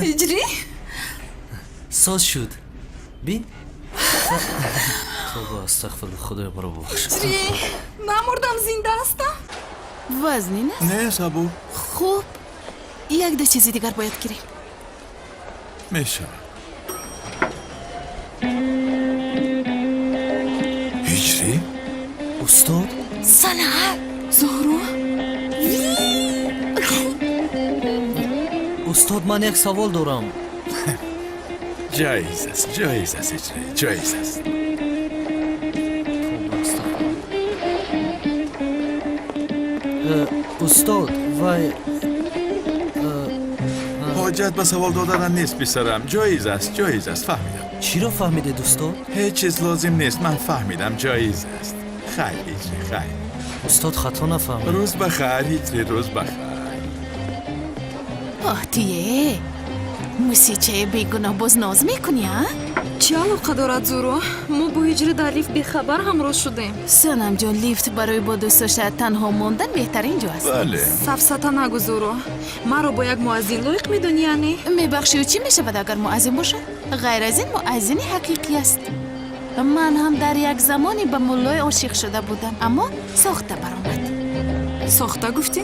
هجری؟ ساز شد بین توبه استغفر خدای برو بخش هجری نمردم زنده هستم. وزنی نه؟ نه سابو خوب یک دو چیزی دیگر باید گیریم. میشه هجری؟ استاد سلام زهرو؟ استاد من یک سوال دارم. جایز است هجری جایز است. استاد وای حاجت به سوال دادن نیست پسرم. جایز است فهمیدم. چی را فهمیده استاد؟ هیچ چیز لازم نیست. من فهمیدم جایز است. خیر هجری خیر. استاد خطا نفهمید. روز بخیر هجری روز بخیر. آتیه موسیچه بیگناه باز ناز میکنی ها؟ چه علاقه دارد زهرو؟ ما با هجری در لیفت بیخبر همراه شدیم. سنم جان لیفت برای با دوستاش تنها موندن بهترین جا است. بله سفسطه نگو زهرو. مرا با یک مؤذن لایق میدونی یعنی؟ میبخشی و چی میشه بعد اگر مؤذن باشه؟ غیر از این مؤذن حقیقی است. من هم در یک زمانی به مولای عاشق شده بودم اما ساخته برآمد. ساخته گفتی؟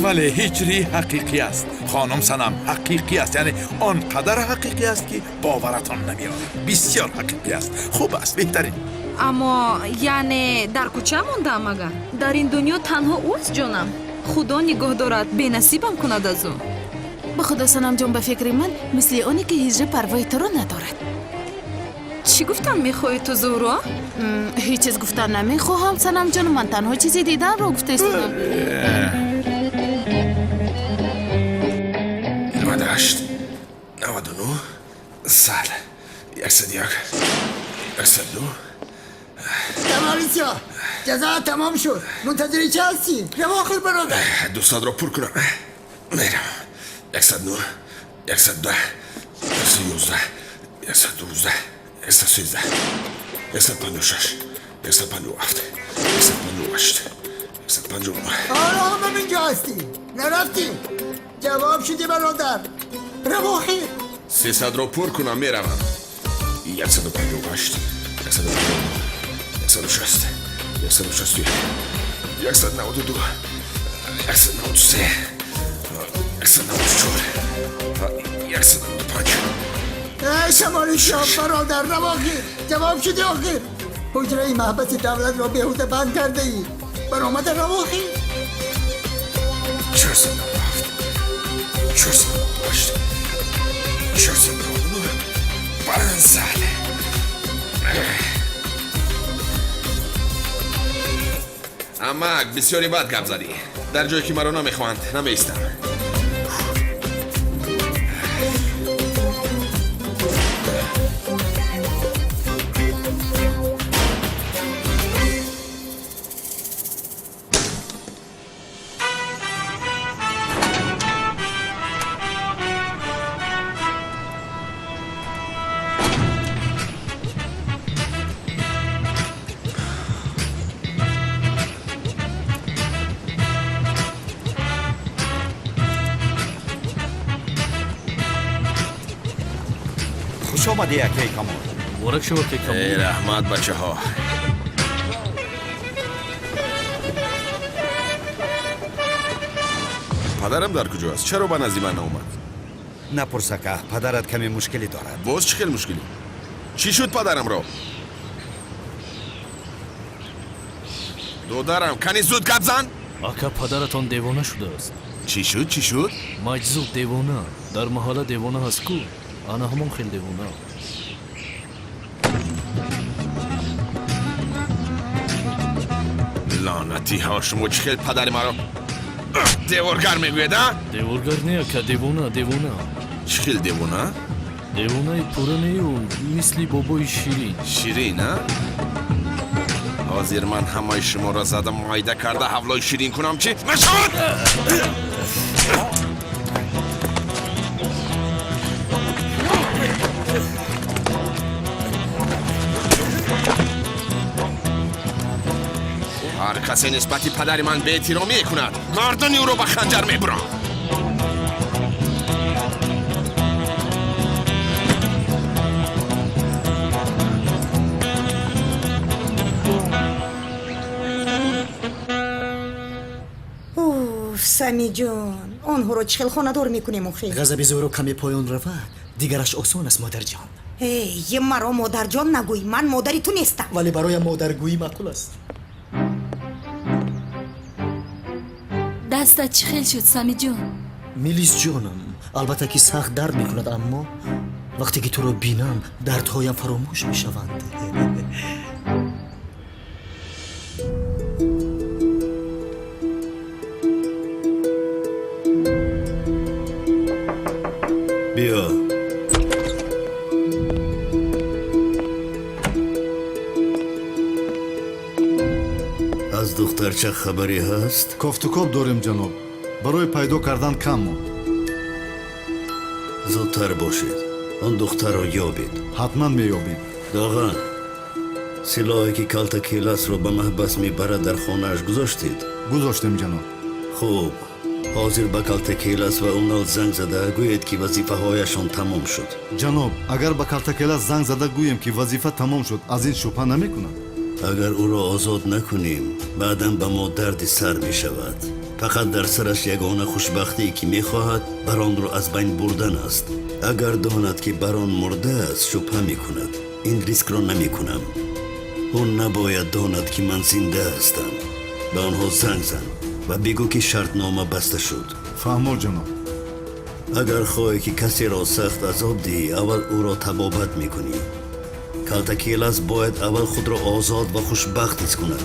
ولی هجری حقیقی است. خانم سنم حقیقی است. یعنی آنقدر حقیقی است که باورتان نمیاد. بسیار حقیقی است. خوب است بهترین. اما یعنی در کوچه موندم اگر در این دنیا تنها اوست جانم. خدا نگاه دارد به نصیبم کند از او. به خدا سنم جان به فکر من مثل اونی که هجری پروای تو رو ندارد. چی گفتم میخوای تو زهرو؟ هیچ چیز گفتن نمیخواهم سنم جان. من تنها چیزی دیدم رو گفته استم. 98 99 100 101 102 کمالیسیا جزا تمام شد. منتظری چه هستی؟ رواخر برادر. دوستان رو پر کنم. میرم 109 110 111 112 113 156 157 158 159 حالا هم اینجا هستی. نرفتی. جواب شدی برادر. رواخر 300 رو پر کنم میرم 158 159 160 161 192 193 194 195 ای شمالیسیا برادر رواخر. جواب شدی آخر. حجره محبت دولت را بهوده بند کرده ای. برآمد رواخر 497 498 499 500 اما بسیاری بد گپ زدی. در جایی که مرا نمیخواند نمیستم. خوش آمده یکی کامون. مبارک شو که کم ای رحمت بچه ها. پدرم در کجا است؟ چرا به نزد من اومد؟ نپرسه که پدرت کمی مشکلی دارد. باز چه خیلی مشکلی؟ چی شد پدرم را؟ دودرم کنی زود گپ زن. آکا پدرتان دیوانه شده است. چی شد؟ مجذوب دیوانه در محاله دیوانه هست کو. آنا همون خیلی دیوانه. لعنتی ها شما چه خیلی پدر مرا دیوارگر میگوید ها؟ دیوارگر نیا که دیوانه چه خیلی دیوانه؟ دیوانه پرانه و مثلی بابای شیرین ها؟ حاضر من همه شما را زدم مایده کرده حولای شیرین کنم چی؟ مشهود! هر کسی نسبتی پدر من به احترامی کند مردانی او را به خنجر میبرم. سمی جان آنها رو چخل خانه‌دار میکنیم آخه غضب زورو کمی پایان رفت دیگرش آسان است مادر جان. یه مرا مادر جان نگوی من مادری تو نیستم ولی برای مادرگویی معقول است. دستت چی خیل شد سمی جون؟ میلیس جانم البته که سخت درد میکند اما وقتی که تو رو بینم دردهایم فراموش میشوند. بیا از دختر چه خبری هست؟ کوفتوکوب داریم جناب. برای پیدا کردن کم موند. زودتر باشید. آن دختر را یابید. حتما میابید. داغا سلاحی که کالتا کیلاس رو به محبس میبرد در خانهش گذاشتید؟ گذاشتیم جناب. خوب حاضر به کالتا کیلاس و اونال زنگ زده گویید که وظیفه هایشان تمام شد. جناب اگر به کالتاکیلاس زنگ زده گوییم که وظیفه تمام شد از این شبهه نمیکنند. اگر او را آزاد نکنیم بعداً به ما درد سر می شود. فقط در سرش یگانه خوشبختی که می خواهد بران را از بین بردن است. اگر داند که بران مرده است شبهه می کند. این ریسک را نمی کنم. اون نباید داند که من زنده هستم. به آنها زنگ زن و بگو که شرطنامه بسته شد. فهمول جناب. اگر خواهی که کسی را سخت عذاب دهی اول او را تبابت می کنی. کالتا کیلاس باید اول خود را آزاد و خوشبخت کند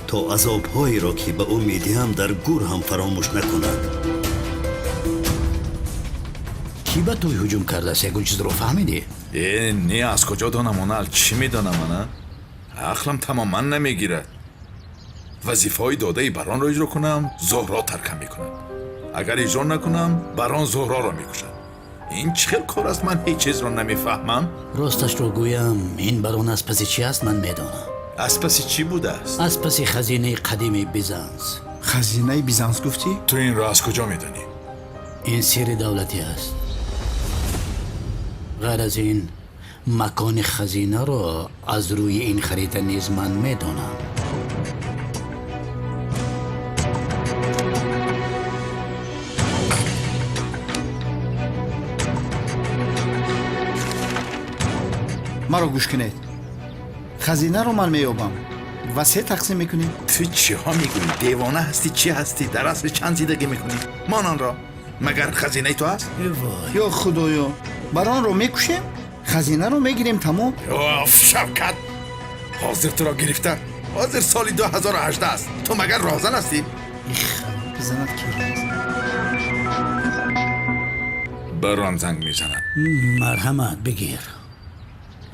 تا عذاب‌هایی را که به او میدهم در گور هم فراموش نکند. کی به توی هجوم کرده است؟ یکون چیز رو فهمیدی؟ نه از کجا دانم اونال چی میدانم انا؟ عقلم تماما نمیگیرد. وظیفه های داده بران را اجرا کنم زهرا ترکم میکنم. اگر اجرا نکنم بران زهرا را میکشد. این چه کار است من هیچ چیز را نمیفهمم. راستش رو گویم این بران از پس چی است من میدانم. از پس چی بوده است؟ از پس خزینه قدیم بیزانس. خزینه بیزانس گفتی؟ تو این را از کجا میدانی؟ این سیر دولتی است. غیر از این مکان خزینه را از روی این خریطه نیز من میدانم. مرا گوش کنید. خزینه رو من میابم و 3 تقسیم میکنیم. تو چی ها میگویی؟ دیوانه هستی؟ چی هستی؟ در اصل چند زندگی میکنی؟ مانان را مگر خزینه تو هست؟ یا خدایا بران رو میکشیم خزینه رو میگیریم تمام. اوف شوکت حاضر تو را گرفتن. حاضر سالی 2018 است. تو مگر راهزن هستی؟ بزند کی بران زنگ میزنن. مرحمت بگیر.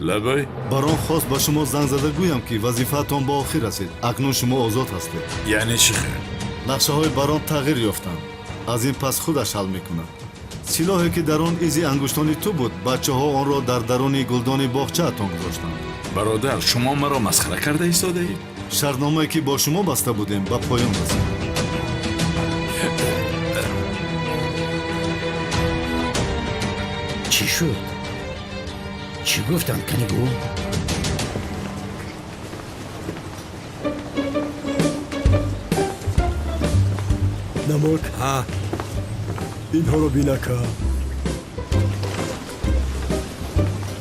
لبای بران خواست به شما زنگ زده گویم که وظیفه‌تان به آخر رسید. اکنون شما آزاد هستید. یعنی چی خیر؟ نقشه های بران تغییر یافتند. از این پس خودش حل میکند. سلاحی که در آن ایزی انگشتانی تو بود بچه ها آن را در درون گلدان باغچه اتان گذاشتند. برادر شما مرا مسخره کرده ایستاده اید؟ شرطنامه‌ای که با شما بسته بودیم به پایان رسید. چی شد؟ چی گفتن کنیگو؟ نمک اینها رو بینکه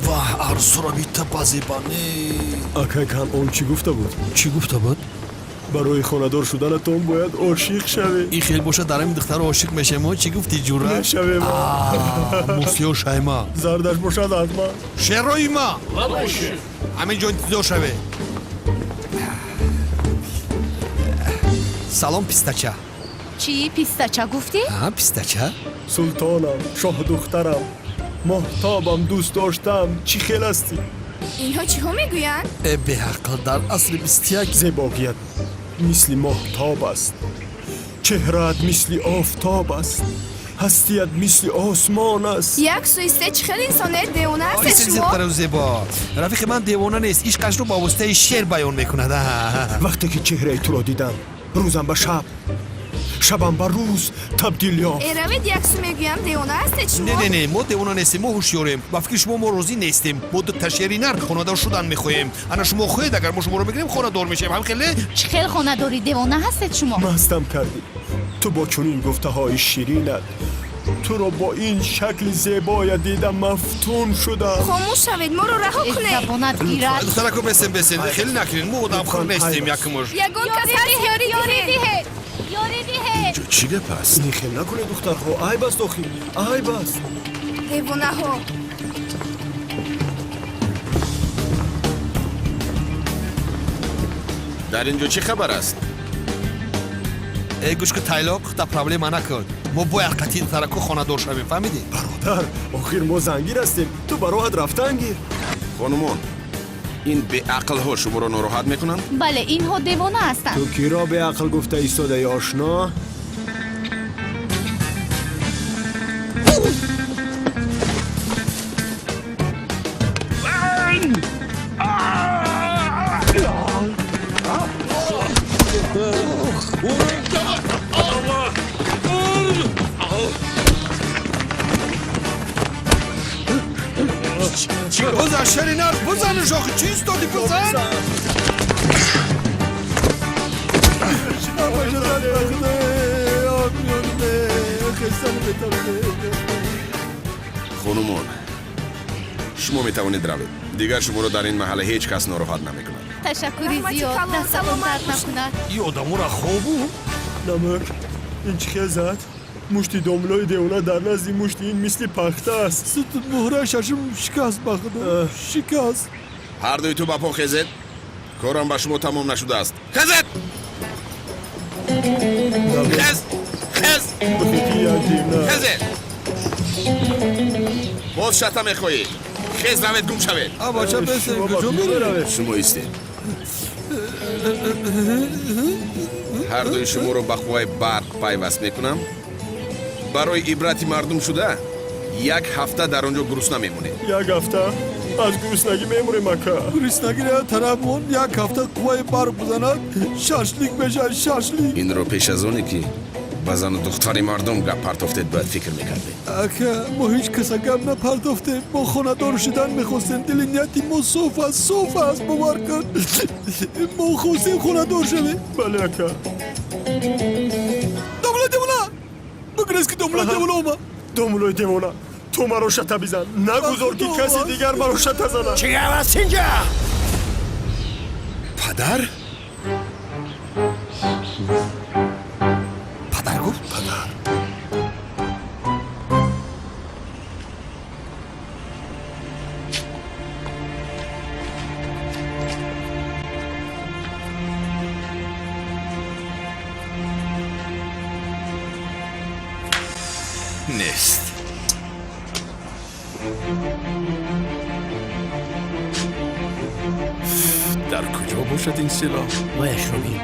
واه ارزو را بیتا بازیبانی. اکای کن اون چی گفته بود؟ چی گفته بود؟ برای خاندار شدنتون باید عاشق شوی. این خیلی باشه در این دختر عاشق میشه. ما چی گفتی جوره؟ نشوی ما موسیو شایما زردش باشد حتما. شروعی ما همین جا انتظار شوه. سلام پیستچه. چی پیستچه گفتی؟ ها پیستچه؟ سلطانم شاه دخترم محتابم دوست داشتم چی خیل هستی؟ اینها چی ها میگوین؟ به حق در اصل بیستیک زیباقیت مثل محتاب است. چهرت مثل آفتاب است. هستیت مثل آسمان است. یک سویسته چی خیلی انسانه دیوانه هست شما؟ شما؟ زیبا رفیق من دیوانه نیست. عشقش رو با واسطه شعر بیان میکنه. وقتی که چهره تو را دیدم روزم به شب شبم به روز تبدیل یافت. ایروید یک سو میگویم دیوانه هست شما؟ نه ما دیوانه نیستیم. ما هوشیاریم. با فکر شما ما روزی نیستیم. ما دو تشیری نرد خانه‌دار شدن میخوایم. انا شما خواهید اگر ما شما رو بگیریم خانه‌دار میشیم. هم خیلی چی خیلی خانه داری دیوانه هستید شما؟ مستم کردی. تو با چنین گفته های شیرینت تو رو با این شکل زیبای دیدم مفتون شدم. خاموش شوید، ما رو رها کنید. زبانت گیرد. دخترک رو بسن خیلی نکنین، ما آدم خور نیستیم یکمش. یگون کس هست یاری دیه. یاری دیه. جو چی گپ است؟ این خیلی نکنه دختر ها. ای بس داخل، ای بس. دیوانه ها. در اینجا چی خبر است؟ ای گوش که تایلاق تا پرابلم نکن. ما باید قطعی دخترک رو خانه دار شویم، فهمیدی؟ برادر آخر ما زنگیر هستیم، تو براحت رفتن گیر. خانومان این به عقل ها شما رو ناراحت میکنن؟ بله اینها دیوانه هستند. تو کی را به عقل گفته ایستاده ای آشنا؟ بزن شرینار، بزن شاخی چیست دادی بزن؟ خانومان شما میتوانید روید. دیگر شما رو در این محله هیچ کس ناراحت نمیکند. تشکری زیاد، دستتون درد نکند. این آدمو را خوابو؟ نمک این چی خیزد؟ مشتی داملای دیونه در نزدی مشتی این مثل پخته است. ست مهره ششم شکست بخدا شکست. هر دوی تو بپا خیزید. کارم به شما تمام نشده است. خیزید! خیز! خیزید! باز شتا میخوایی. خیز روید گم شوید. بچه بسن کجا میره؟ شما ایستید. هر دوی شما رو به قوای برق پیوست میکنم. برای عبرتی مردم شده یک هفته در آنجا گرسنه میمونید. یک هفته؟ از گرسنگی میمونیم اکا. گرسنگی را طرفمون یک هفته قوای برق بزند شاشلیک بشه شاشلیک. این رو پیش از اونی که به زن و دختری مردم گپ پرتافتید باید فکر میکردید. اکا ما هیچ کس گپ نپرتافتیم. ما خانه دار شدن میخواستیم. دل نیتی ما صوف است باور کن. ما خواستیم خانه دار شویم. بله اکا. بگرز که دملای دیوانه اومد. دملای دیوانه تو مرا شته بزن. نگذار که کسی دیگر مرا شته زنه. چی هست اینجا؟ پدر؟ پدر گفت؟ پدر نیست. در کجا باشد این سلاح؟ وایش رو بیم.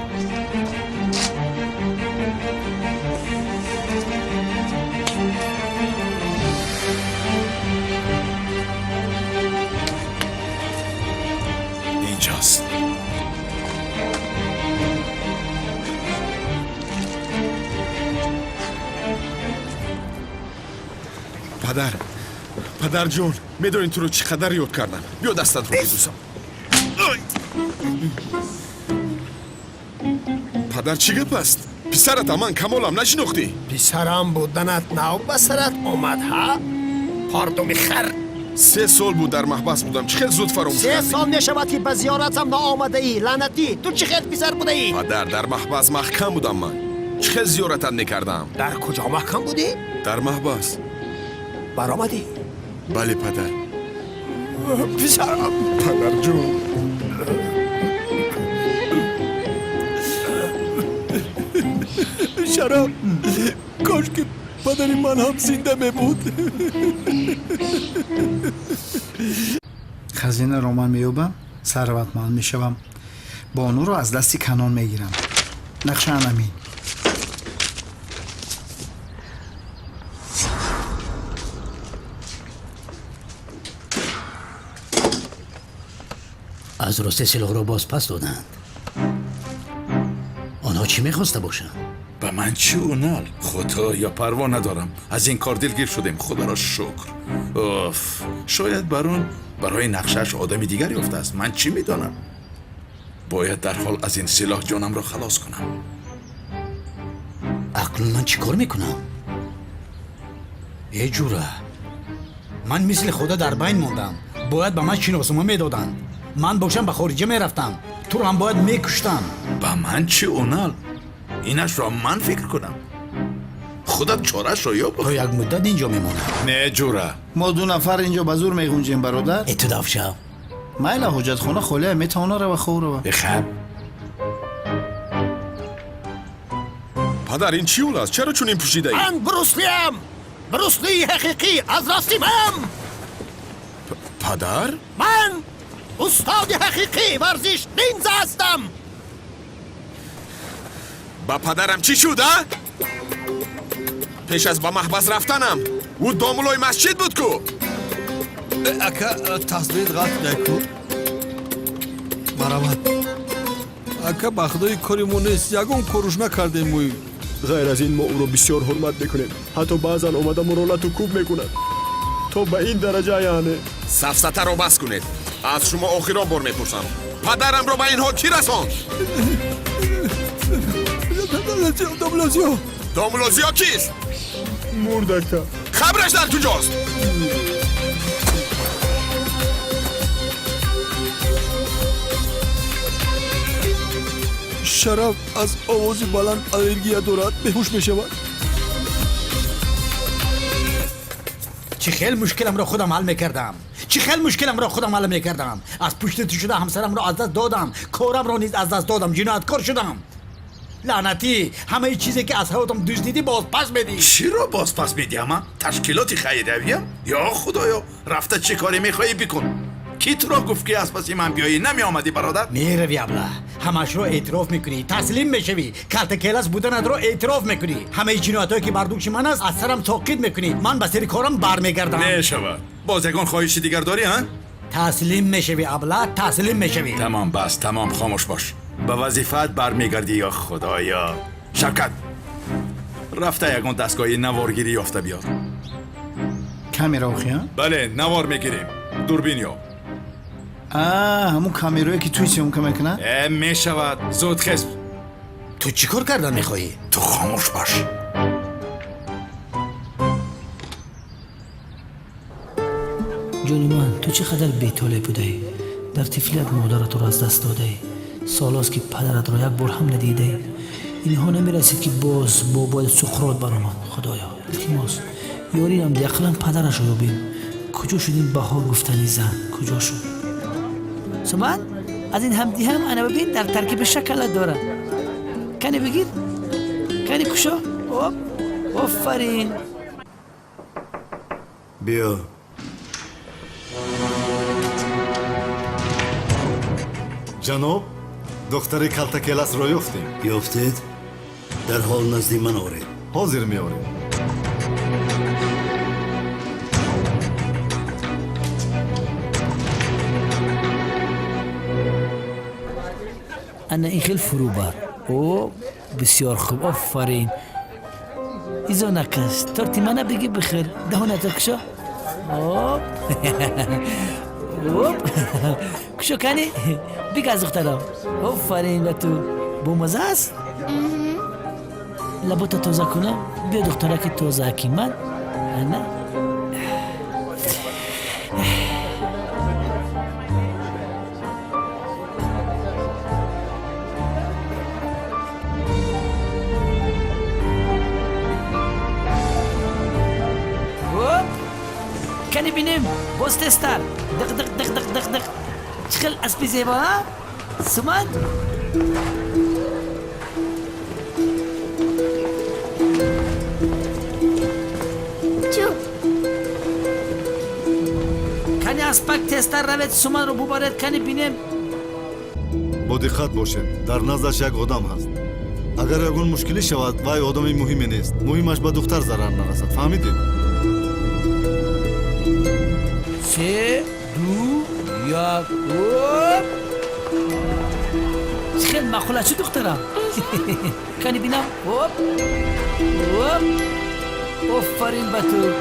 اینجاست. پدر جون میدونین تو رو چقدر یاد کردم. بیا دستت رو ببوسم. پدر چی گپ است؟ پسرت من کمالم نشناختی؟ پسرم بودنت نو به سرت آمد ها؟ پاردوم خر. 3 سال بود در محبس بودم. چه خیلی زود فراموش 3 کردی؟ سال نشود که به زیارتم نآمده ای لعنتی. تو چه خیلی پسر بوده ای؟ پدر در محبس محکم بودم من. چه خیلی زیارتت نکردم. در کجا محکم بودی؟ در محبس. برآمدی؟ بله پدر. پسرم. پدر جون شرم کاش که پدر من هم زنده می بود. خزینه رو من میوبم، ثروتمند میشوم، بانو رو از دستی کنان میگیرم. نقشه امین. از راسته سلاح رو باز پس دادند. آنها چی میخواسته باشن؟ به من چی اونال؟ خدا یا پروا ندارم. از این کار دلگیر شدیم. خدا را شکر. اوف. شاید برای نقشش آدم دیگری افته است. من چی میدانم؟ باید در حال از این سلاح جانم را خلاص کنم. الان من چی کار میکنم؟ یه جوره من مثل خدا در بین موندم. باید به من شناسنامه میدادن. من باشم به خارجه میرفتم. تو رو هم باید میکشتم. با من چی اونال؟ اینش را من فکر کنم. خودت چارش را یا تو یک مدت اینجا میمونم. نه جوره ما 2 نفر اینجا به زور میگونجیم برادر. اتداف شو. مایلا حجت خونه خاله میتونه رو خور رو. بخیر. پدر این چی اول است؟ چرا چون این پوشیده ای؟ من بروسلیم. بروسلی حقیقی از راستی من. پدر؟ من استاد حقیقی ورزش نینجا هستم. با پدرم چی شد ها؟ پیش از با محبس رفتنم او دامولای مسجد بود کو. ака тасбит ғалт наку маравад ака ба худои кори мо нест ягон коруш накардем мо غیر از این ما او رو بسیار حرمت میکنیم. حتی بعضا اومده مرالت و کوب میکنن. تو به این درجه یعنی سفسطه رو بس کنید. از شما آخران بار میپرسم پدرم رو به این حال کی رساند؟ دامولازیا کیست؟ مردکه. خبرش در کجاست؟ شرف از آواز بلند الرژی دارد بهوش میشود. چی خیلی مشکلم را خودم حل میکردم. از پشت تو شده همسرم را از دست دادم. کارم را نیز از دست دادم. جنایتکار شدم. لعنتی همه چیزی که از حیاتم دزدیدی باز پس بدی. چی را باز پس بدی اما؟ تشکیلات خیریه؟ یا خدایا رفته چه کاری میخوایی بکن؟ کی تو را گفت که از پسی من بیایی نمی آمدی برادر؟ میروی ابله همش رو اعتراف میکنی. تسلیم میشوی. کلت کلاس بودن رو اعتراف میکنی. همه جنایتایی که بردوش من است از سرم ساقط میکنی. من به سر کارم برمیگردم. نشود. باز یگان خواهش دیگر داری ها؟ تسلیم میشوی ابله. تسلیم میشوی. تمام بس تمام خاموش باش. به وظیفت برمیگردی یا خدایا. شرکت رفته یگان دستگاه نوارگیری یافته بیار. کامیرا اوخیان؟ بله نوار میگیریم. دوربین یا همون کامیرایی که توی سیمون که میکنه؟ میشود. زود خسب. تو چی کار کردن میخوایی؟ تو خاموش باش. جونی من تو چقدر بی‌طالع بودی. در طفلیت مادرت رو از دست دادی. سالاست که پدرت رو یک بار هم ندیدی. اینها نمیرسید که باز بابا سقراط برآمد. خدایا التماس یاریم دقیقاً پدرش رو ببین. کجا شد این بهار گفتنی زن؟ کجا شد؟ سومن از این همدی هم انا ببین در ترکیب شکل داره. کنی بگیر کنی کشا. آفرین. بیا جناب دختر کلتکلس را یافتیم. یافتید؟ در حال نزدی من آورید. حاضر میاریم. انا این خیلی فرو بر. بسیار خوب. آفرین. ایزا نکش تارتی منه بگی بخیر. دهانت کشا. کشا کنی؟ بگه از دخترم. آفرین به تو. بومزه است؟ لبوتا توزه کنم. بیا دختره که توزه کی من. نه کنی بینیم باز تستر. دق دق دق دق دق دق. چخل اسبی زیبا ها؟ سومن؟ چو؟ کنی اسپک تستر روید سومن رو ببارد. کنی بینیم. با دقت باشید. در نزدش یک آدم هست. اگر یگان مشکلی شود وای آدمی مهمی نیست. مهمش به دختر ضرر نرسد. فهمیدید؟ 3 2 1 خیلی مخوله چه دخترم. کنی بینم. آفرین به تو.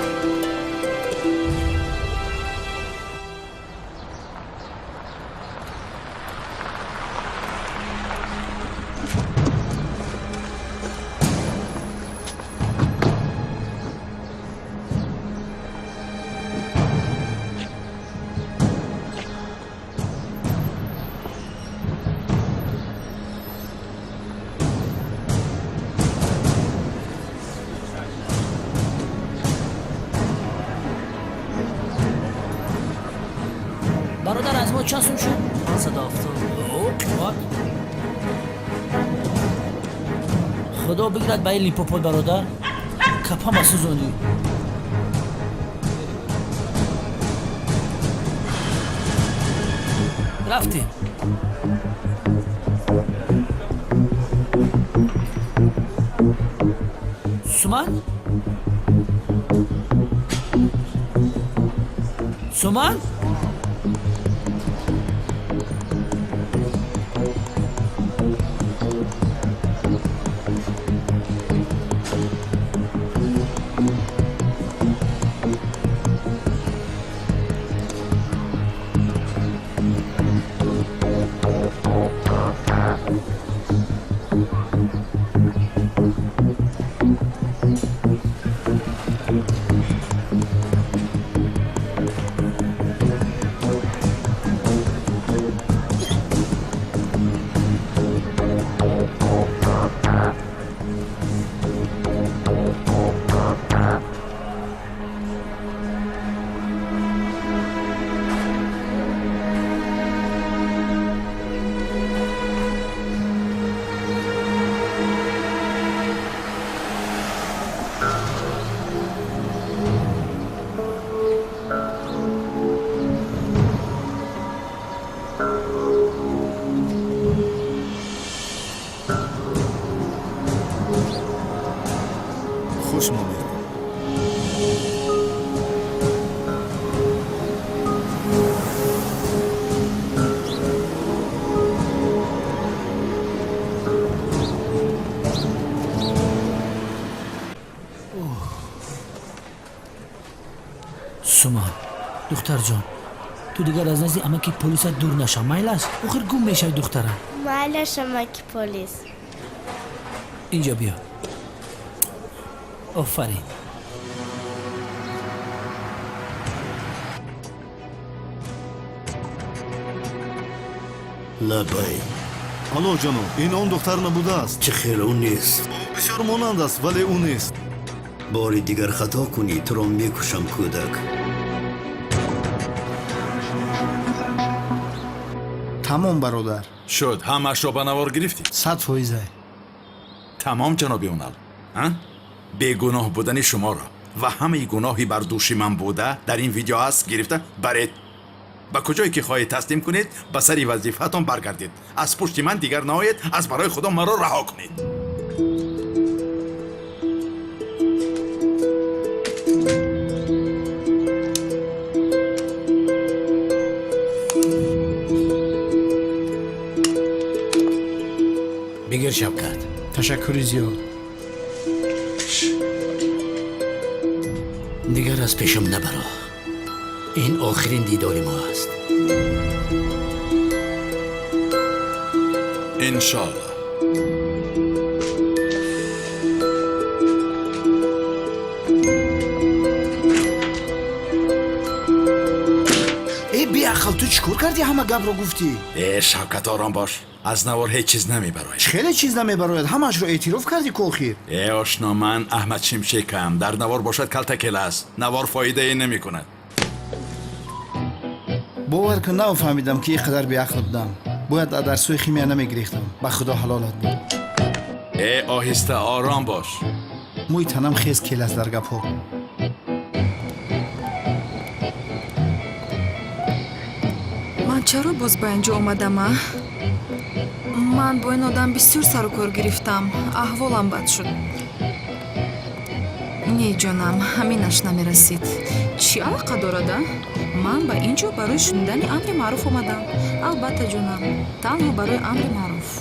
چند سوم شد؟ 170. خدا بگیرد به این لیپوپول برادر کپم سوزوندی. رفتیم. سومن؟ سومن؟ خوش آمدید. سومن دختر جان تو دیگر از نزدی امکی پلیس دور نشو مایل است آخر گم میشه دخترم. معلش امکی پلیس. اینجا بیا. آفرین. لبای الو جانو این اون دختر نبوده است. چه خیر اون نیست. بسیار مانند است ولی اون نیست. باری دیگر خطا کنی تو را میکشم کودک. تمام برادر. شد همش را به نوار گرفتید؟ 100%. تمام جناب اونال. بیگناه بودن شما را و همه گناهی بر دوش من بوده در این ویدیو هست گرفته برید. به کجایی که خواهید تسلیم کنید به سری وظیفتان برگردید. از پشت من دیگر نآیید. از برای خدا مرا رها کنید. بگیر شبکت. تشکری زیاد. دیگر از پیشم نبرا. این آخرین دیدار ما است. انشالله. ای بی عقل تو چیکار کردی همه گپ رو گفتی؟ شبکت آرام باش. از نوار هیچ چیز نمیبراید. خیلی چیز نمیبراید. همش رو اعتراف کردی کوخیر. آشنا من احمد شمشیکم. در نوار باشد کلتکل است. نوار فایده ای نمی کند. باور کن نفهمیدم که اینقدر بی عقل بودم. باید در سوی خیمیه نمیگریختم. به خدا حلالت بود. آهسته آرام باش. موی تنم خیز کل است در گپ ها. من چرا باز با اینجا اومدم؟ من با این آدم بسیار سر و کار گرفتم. احوالم بد شد. نه جانم همینش نمیرسید. چی علاقه دارد؟ من با اینجا برای شنیدن امر معروف اومدم. البته جانم تنها برای امر معروف.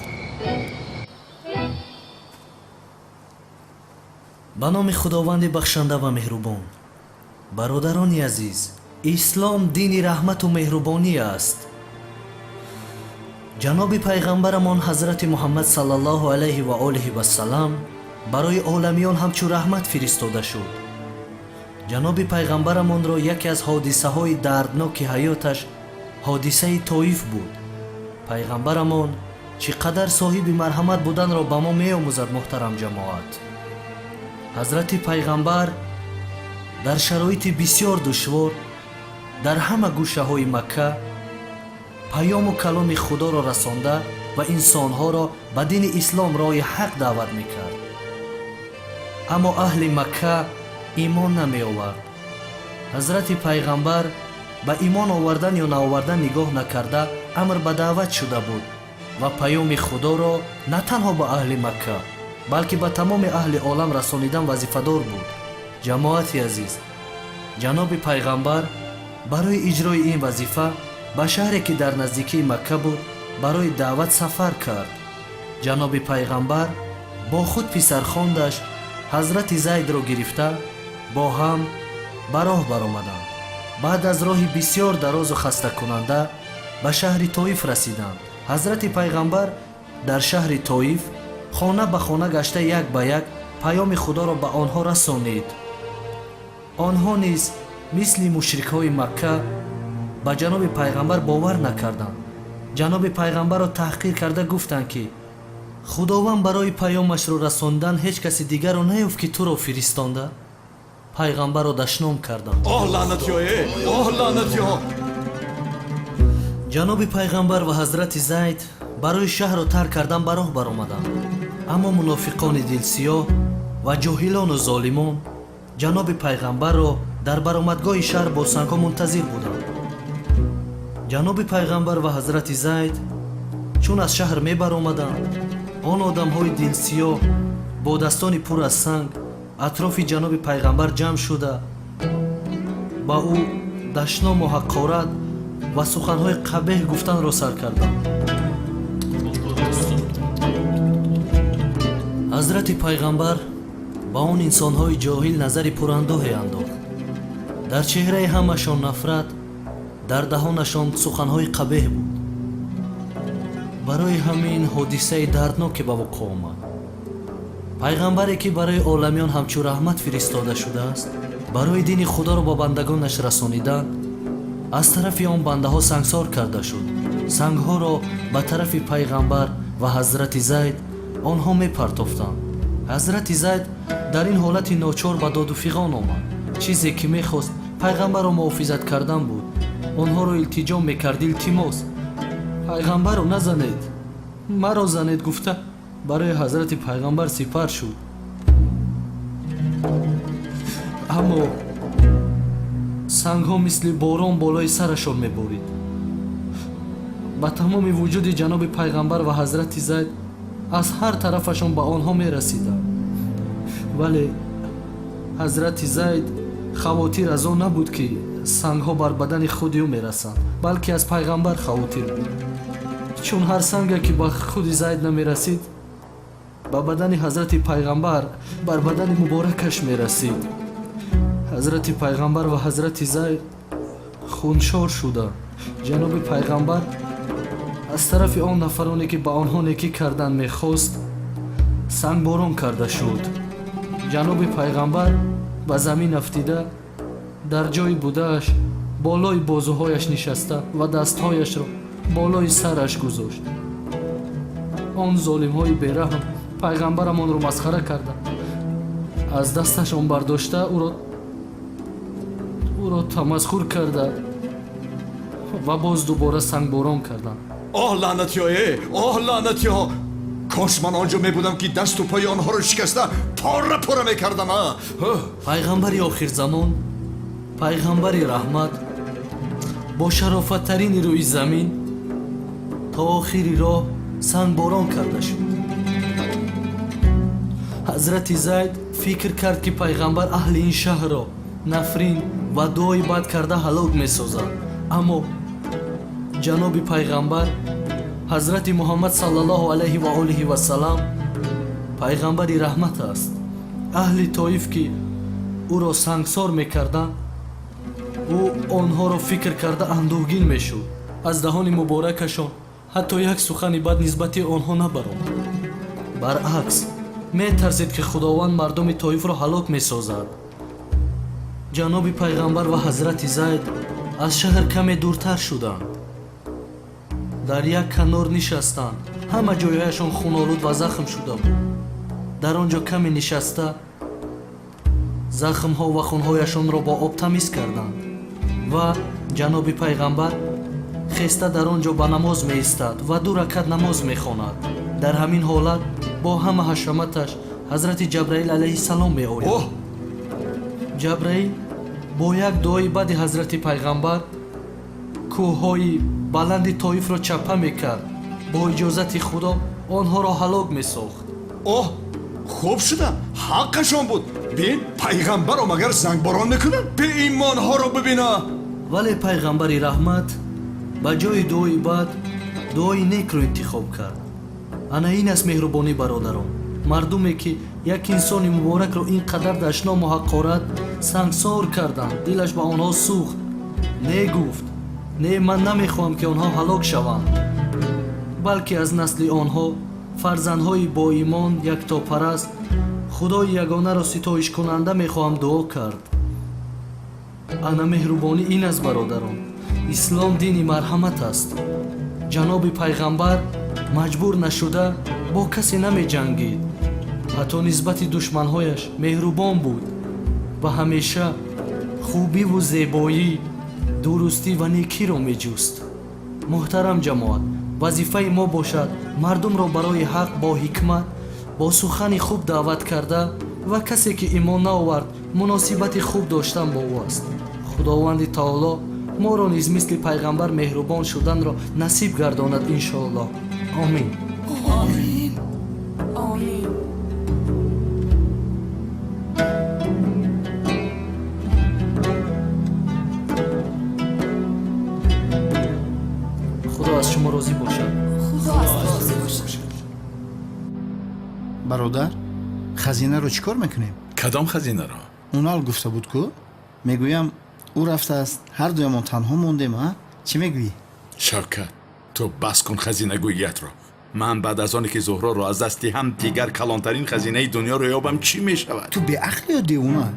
به نام خداوند بخشنده و مهربان. برادران عزیز، اسلام دین رحمت و مهربانی است. جناب پیغمبرمان حضرت محمد صلی الله علیه و آله و سلام برای عالمیان همچون رحمت فرستاده شد. جناب پیغمبرمان را یکی از حادثه های دردناک حیاتش حادثه طائف بود. پیغمبرمان چقدر صاحب مرحمت بودن را به ما می آموزد. محترم جماعت، حضرت پیغمبر در شرایط بسیار دشوار در همه گوشه های مکه پیام و کلام خدا را رسانده و انسانها را به دین اسلام راه حق دعوت میکرد. اما اهل مکه ایمان نمی آورد. حضرت پیغمبر به ایمان آوردن یا نآوردن نگاه نکرده امر به دعوت شده بود و پیام خدا را نه تنها به اهل مکه بلکه به تمام اهل عالم رسانیدن وظیفه‌دار بود. جماعت عزیز، جناب پیغمبر برای اجرای این وظیفه به شهری که در نزدیکی مکه بود برای دعوت سفر کرد. جناب پیغمبر با خود پسرخواندش حضرت زید را گرفته با هم به راه برآمدند. بعد از راهی بسیار دراز و خسته کننده به شهر طایف رسیدند. حضرت پیغمبر در شهر طایف خانه به خانه گشته یک به یک پیام خدا را به آنها رسانید. آنها نیز مثل مشرک‌های مکه به جناب پیغمبر باور نکردند. جناب پیغمبر را تحقیر کرده گفتند که خداوند برای پیامش را رساندن هیچ کسی دیگر را نیافت که تو را فرستانده. پیغمبر را دشنام کردند. لعنتی‌ها. جناب پیغمبر و حضرت زید برای شهر را ترک کردن به راه برآمدند. اما منافقان دلسیاه و جاهلان و ظالمان جناب پیغمبر را در برآمدگاه شهر با سنگ‌ها منتظر بودند. جناب پیغمبر و حضرت زید چون از شهر می برآمدند، آن آدم‌های دلسیاه با دستان پر از سنگ اطراف جناب پیغمبر جمع شده با او دشنام و حقارت و سخن‌های قبیح گفتن را سر کردند. حضرت پیغمبر با آن انسان‌های جاهل نظری پراندوهی انداخت. در چهره همشان نفرت، در دهانشان سخن‌های قبیح بود. برای همین حادثه دردناک به وقوع آمد. پیغمبری که برای عالمیان همچون رحمت فرستاده شده است، برای دین خدا را با بندگانش رسانیدن، از طرف آن بنده ها سنگسار کرده شد. سنگ ها را به طرف پیغمبر و حضرت زید آنها می پرتافتند. حضرت زید در این حالت ناچار به داد و فغان آمد. چیزی که می خواست پیغمبر را محافظت کردن بود. آنها را التجا می کرد. التماس پیغمبر را نزنید، مرا زنید گفته برای حضرت پیغمبر سپر شد. اما سنگ ها مثل باران بالای سرشان می بارید. با تمام وجود جناب پیغمبر و حضرت زید از هر طرفشان به آنها می رسیدند. ولی حضرت زید خواطر از آن نبود که سنگ ها بر بدن خودی او می رسند، بلکه از پیغمبر خواطر بود. چون هر سنگی که به خود زید نمی رسید به بدن حضرت پیغمبر بر بدن مبارکش می رسید. حضرت پیغمبر و حضرت زید خونشار شدند. جناب پیغمبر از طرف آن نفرانی که به آنها نیکی کردن می خواست سنگ باران کرده شد. جناب پیغمبر به زمین افتیده در جای بودهش بالای بازوهایش نشسته و دستهایش را بالای سرش گذاشت. آن ظالم‌های بیرحم پیغمبرمان را مسخره کردند. از دستشان برداشته او را تمسخر کرده و باز دوباره سنگ باران کردند. لعنتی‌ها. کاش من آنجا می بودم که دست و پای آنها را شکسته پاره می کردم. پیغمبر آخر زمان، پیغمبر رحمت با شرافت ترین روی زمین تا آخری راه سنگ باران کرده شد. حضرت زید فکر کرد که پیغمبر اهل این شهر را نفرین و دعای بد کرده هلاک می سازد. اما جناب پیغمبر حضرت محمد صلی الله علیه و آله و سلام پیغمبر رحمت است. اهل طایف که او را سنگسار میکردند او آنها را فکر کرده اندوهگین میشد. از دهان مبارکشان حتی یک سخنی بد نسبت آنها نبرآمد. برعکس میترسید که خداوند مردم طایف را هلاک میسازد. جناب پیغمبر و حضرت زید از شهر کمی دورتر شدند. در یک کنار نشستند. همه جایشان خونالود و زخم شده بود. در آنجا کمی نشسته زخم ها و خونهایشان را با آب تمیز کردند و جناب پیغمبر خسته در آنجا به نماز می ایستد و 2 رکعت نماز می خواند. در همین حالت با همه حشمتش حضرت جبرائیل علیه السلام می آید. جبرائیل با یک دعای بعد حضرت پیغمبر کوههای بلند طایف را چپه می کرد. با اجازت خدا آنها را هلاک می ساخت. اوه خوب شده حقشون بود. بین پیغمبر رو مگر زنگباران میکنن؟ به ایمان ها رو ببینه. ولی پیغمبر رحمت با جای دعای بعد دعای نیک رو انتخاب کرد. انا این است مهربانی برادران. مردمی که یک انسان مبارک رو اینقدر دشنام و حقارت سنگسار کردند، دلش به آنها سوخت. نه گفت نه، من نمیخوام که آنها هلاک شوند، بلکه از نسل آنها فرزندهای با ایمان یکتاپرست خدای یگانه را ستایش کننده میخواهم دعا کرد. انا مهربانی این است برادران. اسلام دینی مرحمت است. جناب پیغمبر مجبور نشده با کسی نمی جنگید. حتی نسبت دشمنهایش مهربان بود و همیشه خوبی و زیبایی، درستی و نیکی را می جست. محترم جماعت، وظیفه ما باشد مردم را برای حق با حکمت با سخن خوب دعوت کرده و کسی که ایمان نآورد مناسبت خوب داشتن با او است. خداوند تعالی ما را نیز مثل پیغمبر مهربان شدن را نصیب گرداند انشاءالله. آمین. آمین. آمین. خدا از شما راضی باشد. خدا از شما راضی باشد. برادر خزینه رو چیکار میکنیم؟ کدام خزینه را؟ اونال گفته بود که میگویم او رفته است، هر دویمان تنها موندیم. ها چی میگویی؟ شوکت تو بس کن خزینه گوییت را. من بعد از آنی که زهرا را از دستی هم دیگر کلانترین خزینه دنیا رو یابم چی میشود؟ تو به عقل یا دیوانه؟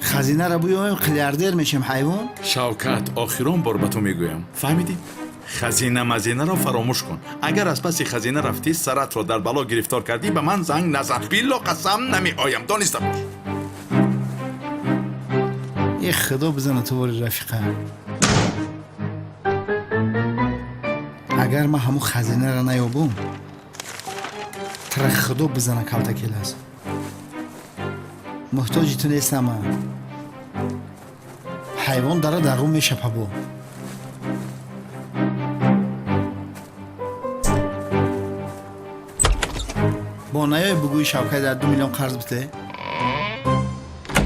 خزینه را بیایم قلیاردر میشیم حیوان؟ شوکت آخرون بار به تو میگویم، فهمیدی؟ خزینه مزینه را فراموش کن. اگر از پس خزینه رفتی سرت را در بلا گرفتار کردی به من زنگ نزن. بیلا قسم نمی آیم. دانسته باش. یه خدا بزنه تو باری رفیقه. اگر ما همون خزینه را نیابم تر خدا بزنه کلتکیل است. محتاجی تو نیستم. من حیوان داره در روم میشه پبو. با نیای بگوی شوکت در 2 میلیون قرض بده.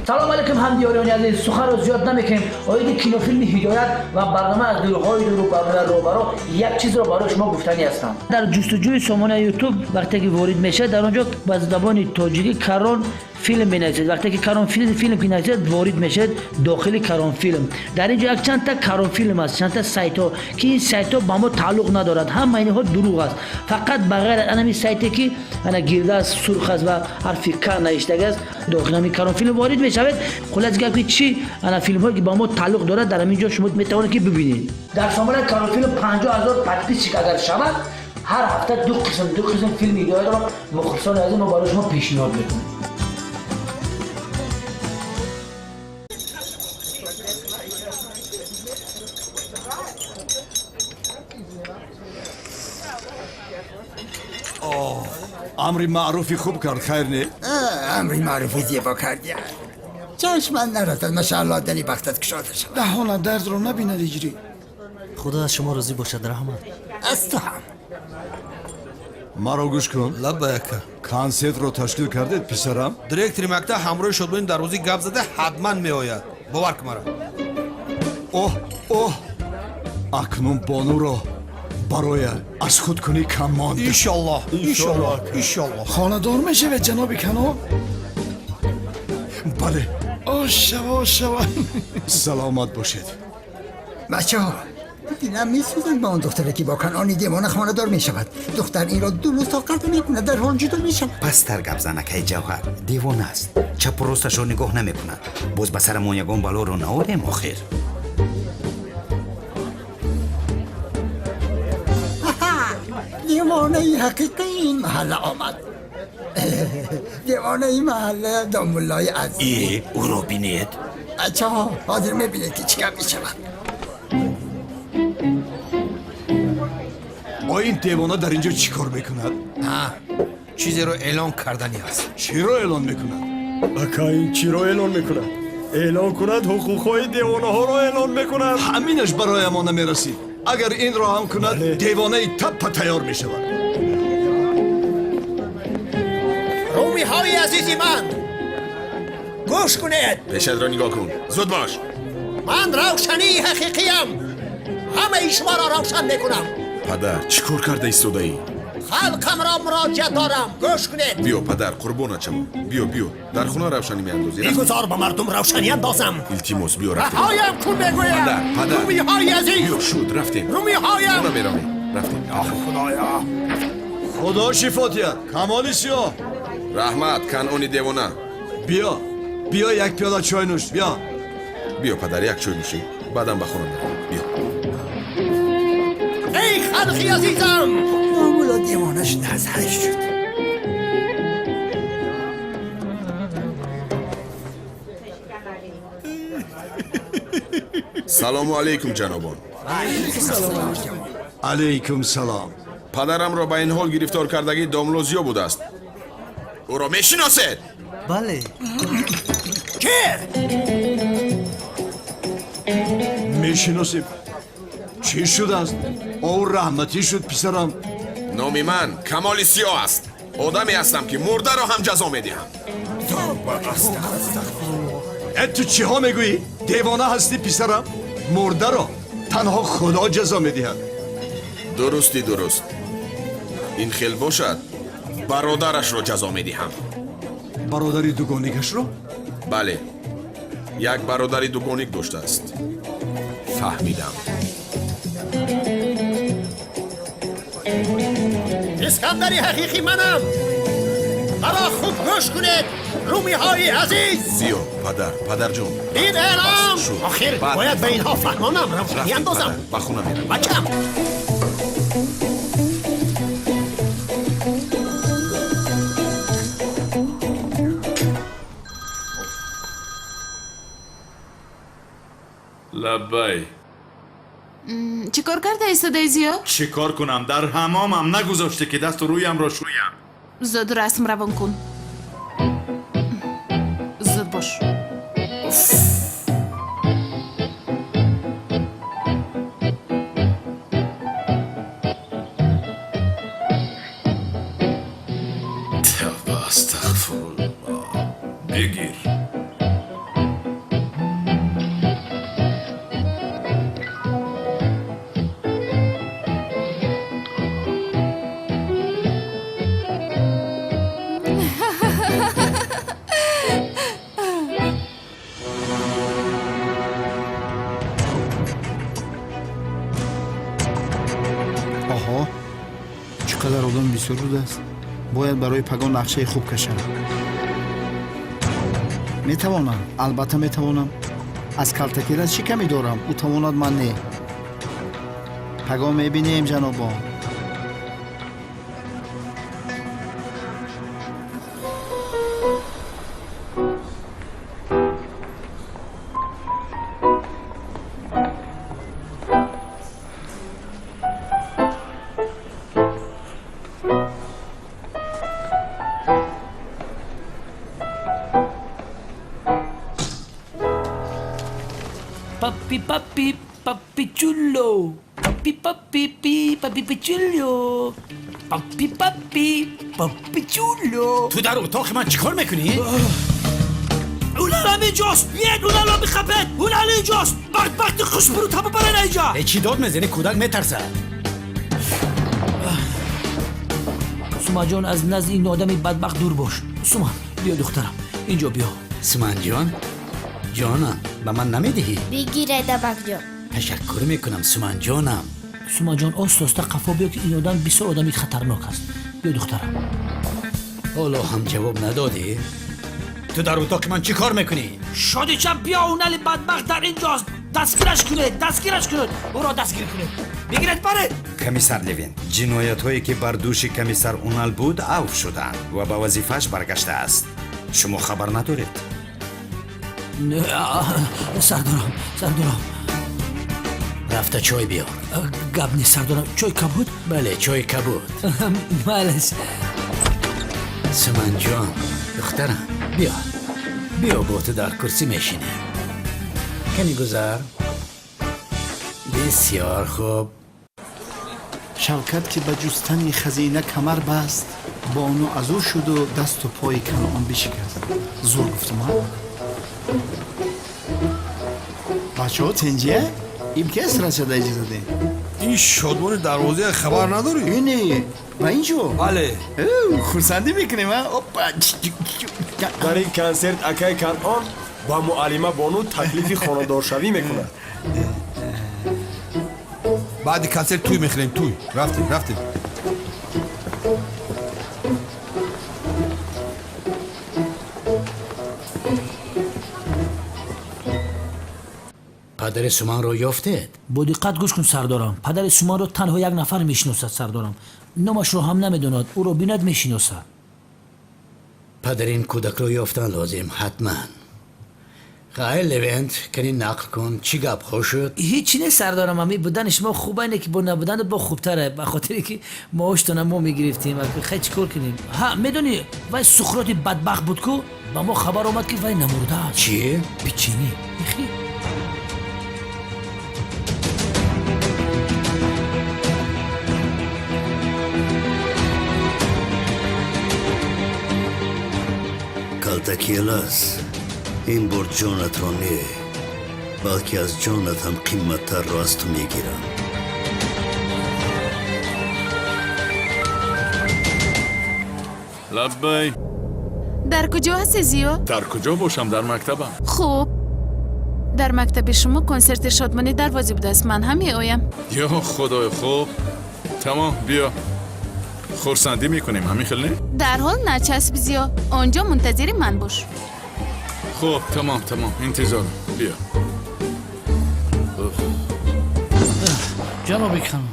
سلام علیکم همدیاران عزیز. سخن رو زیاد نمیکنیم. آید کینوفیلم هدایت و برنامه از دورهای دور و برنامه روبرو یک چیز رو برای شما گفتنی هستم. در جستجوی سامانه یوتیوب وقتی که وارد میشه در اونجا با زبان تاجیکی کرون فیلم بینید. وقتی که کرون فیلم بینید وارد میشه داخل کرون فیلم. در اینجا یک چند تا کرون فیلم است، چند تا سایت ها که این سایت ها با ما تعلق ندارد. همه اینها دروغ است. فقط بغیر انمی سایتی که انا گرده است، سرخ است و حرف ک نوشته است داخل همین کرون فیلم وارد میشود. خلاص گفت چی انا فیلم هایی که با ما تعلق دارد در همینجا شما میتوانید که ببینید. در سامانه کرون فیلم 50000 تدریس اگر شود هر هفته دو قسم فیلم هدایت را مخلصان عزیز ما برای شما پیشنهاد میکنیم. امری معروفی خوب کرد خیر نه؟ امری معروفی زیبا کردی. چشمن نرسد ماشاءالله دلی بختت کشاده شد. دهان درد رو نبیند اجری. خدا از شما راضی باشد رحمت. از تو هم. مرا گوش کن. لبیک. کنسرت رو تشکیل کردید پسرم؟ دایرکتори مکتب همراه شدبانی در روزی گپ زده حتما میآید. باور کن مرا. اوه اکنون بانو را برای از خود کنی کم مانده. انشالله. خانه‌دار میشه به جناب کنو؟ بله. شوا. سلامت باشید. بچه ها دیدم میسوزن با اون دختره که با کنانی دیوانه خانه دار میشود. دختر این را درست طاقت میکنه در حال جدا میشود. پس در گپ زنکه جوهر دیوانه است. چپ و راستش رو نگاه نمیکنه. باز به سر ما یگان بلا رو نآوریم آخر. دیوانه ای حقیقی این محله آمد. دیوانه این محله دامولای عزیز. او رو بینید؟ بچه ها حاضر میبینید که چیکار میشود. اما این دیوانا در اینجا چی کار میکند؟ نه چیزی رو اعلان کردنی است. چی رو اعلان میکند؟ اکا این چی رو اعلان میکند؟ اعلان کند حقوقهای دیوانه ها رو اعلان میکند. همینش برای ما نمیرسید. اگر این را هم کند دیوانه تپ تیار میشود. رومی های عزیزی من گوش کنید. پیشت را نگاه کن. زود باش. من روشنی حقیقیم. همه شما را روشن میکنم. پدر چیکار کرده ایستاده ای؟ خلقم را مراجعت دارم. گوش کنید. بیا پدر قربانت شم. بیا در خونه روشنی میاندازی. بگذار به مردم روشنی اندازم. التماس بیا رفتیم. رهایم کن بگویم. پدر رومی های عزیز. بیا شد رفتیم. رومی هایم. خونه میرانیم. رفتیم. خدایا خدا شفاتیت. کمالی سیاه رحمت کنعانی دیوانه. بیا یک پیاله چای نوش. بیا پدر یک چای نوشی. بعدم به خونه میرم. بیا. ای خلقی عزیزم. معمولا دیوانش نزهش شد. سلام علیکم جنابان. علیکم سلام. پدرم را به این حال گرفتار کردگی داملوزیو بوده است. او را میشناسید؟ بله. که؟ میشناسیم. چی شد است؟ او رحمتی شد پسرم. نام من کمال سیاه است. آدمی هستم که مرده را هم جزا میدهم. تو چی ها میگویی؟ دیوانه هستی پسرم؟ مرده را تنها خدا جزا میدهد. درست. این خیل باشد برادرش را جزا میدهم. برادری دوگانگش را؟ بله یک برادری دوگانگ داشته است. فهمیدم. اسکندری حقیقی منم. مرا خوب گوش کنید رومی های عزیز. بیا پدر جون. این اعلام آخر باید به اینها فهمانم. روشنی اندازم. به خونه میرم. بچم. لبای چی کار کرده ایستاده زیاد؟ چی کار کنم؟ در حمامم نگذاشته که دست رویم را شویم. زود رسم روان کن. زود باش. توبه استغفرالله. بگیر. آها چقدر آدم بسیار بود است. باید برای پگان نقشه خوب کشم. میتوانم، البته میتوانم. از کلتکیرت چی کمی دارم؟ او تواند من نه. پگان میبینیم جنابان. Papi chulo. Papi chulo. Papi chulo. تو در اتاق من چیکار میکنی؟ اون الان اینجاست. اون الان میخپد. اون الان اینجاست. بدبخت خوشبرو تابو برن اینجا. چی داد میزنی؟ کودک میترسه. سوما جان از نزد این آدمی بدبخت دور باش. سوما بیا دخترم اینجا بیا. سوما جانم به من نمیدهی؟ بگیره دبک جان. تشکر میکنم سوما جانم. سوما جان آستا قفا بیا که این آدم بسیار آدمی خطرناک است. بیا دخترم. حالا هم جواب ندادی؟ تو در اتاق من چی کار میکنی؟ شادی چم بیا اون علی بدبخت در اینجاست. دستگیرش کنید. او را دستگیر کنید. بگیرید بره. کمیسر لوین جنایت هایی که بر دوش کمیسر اونال بود عفو شدند و به وظیفش برگشته است. شما خبر ندارید؟ سردارم رفته چای بیار. گپ نیست سردارم. چای کبود؟ بله چای کبود. مالش. سمن جان دخترم بیا با تو در کرسی میشینه. کنی گذر. بسیار خوب. شوکت که به جستن خزینه کمر بست بانو از او شد و دست و پای کنعان بشکست. زور گفتم ها. بچه ها تنجیه؟ این که اسرا شده اجازه ده؟ این شادمان دروازه خبر نداری؟ اینه و اینجا؟ بله. خورسندی میکنیم ها؟ در این کنسرت اکای کنعان با معلمه بانو تکلیف خاندارشوی میکنه. بعد کنسرت توی میخوریم توی. رفتیم. پدر سومان رو یافتید؟ با دقت گوش کن سردارم. پدر سومان رو تنها یک نفر میشناسد سردارم. نامش رو هم نمیدوند. او رو بیند میشناسد. پدر این کودک رو یافتن لازم حتما. خیلی لوینت کنی نقل کن چی گپ خوش شد؟ هیچی نه سردارم. امی بودنش ما خوبه اینه که با نبودن با خوبتره. به خاطری که ما اشتونه ما میگرفتیم. خیلی چیکار کنیم؟ ها میدونی وای سخرات بدبخت بود کو با ما خبر اومد که وای نمرده است. چیه؟ پیچینی. بخی. کالتکیلاس این بار جانت را نه بلکه از جانت هم قیمتتر را از تو میگیرم. لبی. در کجا هستی زیو؟ در کجا باشم؟ در مکتبم. خوب در مکتب شما کنسرت شادمانی دروازی بوده است. من هم میآیم. یا خدای خوب. تمام بیا خورسندی میکنیم همین خیلی؟ در حال نچسب زیو. آنجا منتظر من باش. خب تمام انتظار بیا.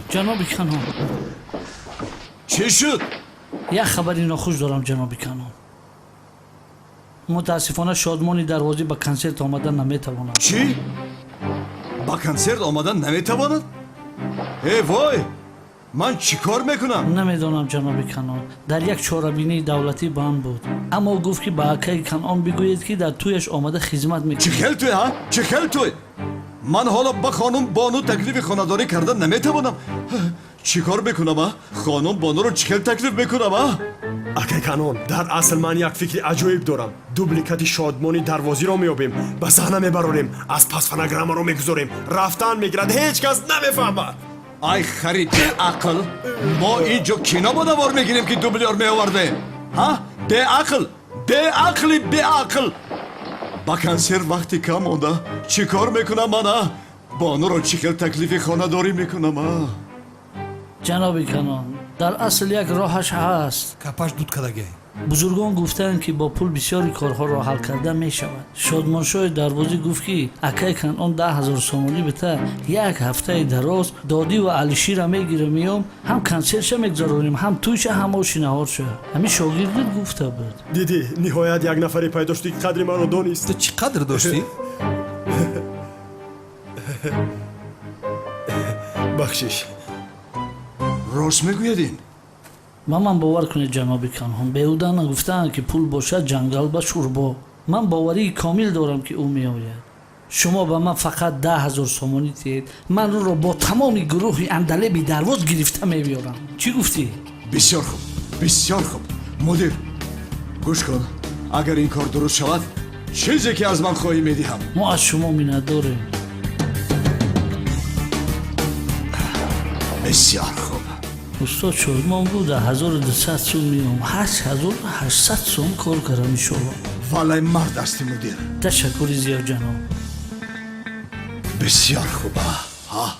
جناب خانم چی شد؟ یک خبری ناخوش دارم جناب خانم. متاسفانه شادمانی دروازی به کنسرت آمدن نمیتواند. چی؟ با کنسرت آمدن نمیتواند؟ ای وای من چی کار میکنم؟ نمیدانم جناب کنان. در یک چهاربینی دولتی بند بود اما گفت که با اکای کنان بگویید که در تویش آمده خدمت میکنه. چه خیل توی ها؟ چه خیل توی؟ من حالا با خانم بانو تکلیف خانه‌داری کردن نمیتوانم. چی کار بکنم ها؟ خانم بانو رو چه خیل تکلیف بکنم ها؟ اکای کنون در اصل من یک فکر عجایب دارم. دوبلیکت شادمانی دروازی را میابیم به صحنه میبراریم از پس فنگرام رو میگذاریم رفتن میگیرد هیچ کس نمیفهمه. ای خرید عقل ما اینجا کی نبودوار میگیریم که دوبلیار میآورده ها؟ به عقل با کنسرت وقتی کم مونده چی کار میکنم من؟ بانو رو چی خیل تکلیف خانه داری میکنم؟ جناب کنان در اصل یک راهش هست. کپاش دود کدگه. بزرگان گفتند که با پول بسیاری کارها را حل کرده می شود. شادمانشاه دروازی گفت که اکای کنان 10,000 سومانی بده یک هفته دراز دادی و علیشی را میگیره میام هم کنسرتش میگذارونیم هم تویش هم آشی نهار شه. همین شاگردت گفته بود. دیدی نهایت یک نفری پیدا شدی که قدر من رو دانست. تو چی قدر داشتی؟ بخشش راست میگویدین؟ من باور کنید جناب کنان بیهوده نگفتن که پول باشد جنگل به شوربا. من باوری کامل دارم که او میآید. شما به من فقط 10,000 سومانی دید من رو با تمام گروه اندلبی درواز گرفته میبیارم. چی گفتی؟ بسیار خوب مدیر گوش کن اگر این کار درست شود چیزی که از من خواهی میدیم. ما از شما منت داریم. بسیار خوب. استاد شادمان بود 1200 سوم میام 8800 سوم کار کردم شما. والله مرد هستی مدیر. تشکر زیاد جناب. بسیار خوبه ها.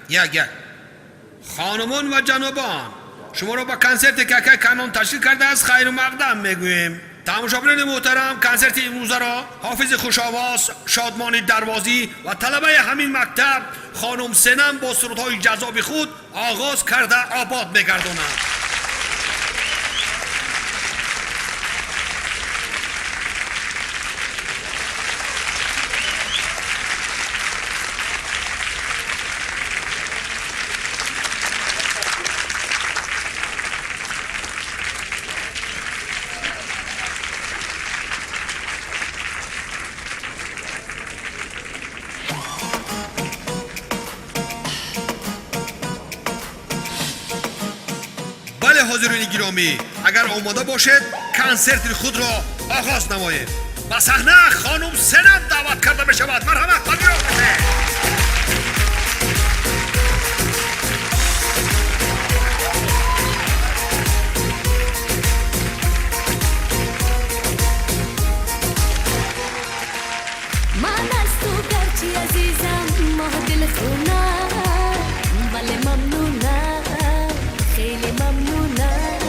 یک خانمان و جنابان شما را با کنسرت ککای کنان تشکیل کرده از خیر و مقدم میگوییم. تماشاگران محترم کنسرت امروز را حافظ خوش‌آواز شادمانی دروازی و طلبه همین مکتب خانم سنم با سرودهای جذاب خود آغاز کرده آباد می‌گردانند. حاضرین گرامی، اگر آماده باشد کنسرت خود را آغاز نماییم. با صحنه خانم سنم دعوت کرده می شود. مرحمت پذیرا باشید. من از تو گرچی عزیزم ماه دل خونم ولی ممنونم خیلی ممنونم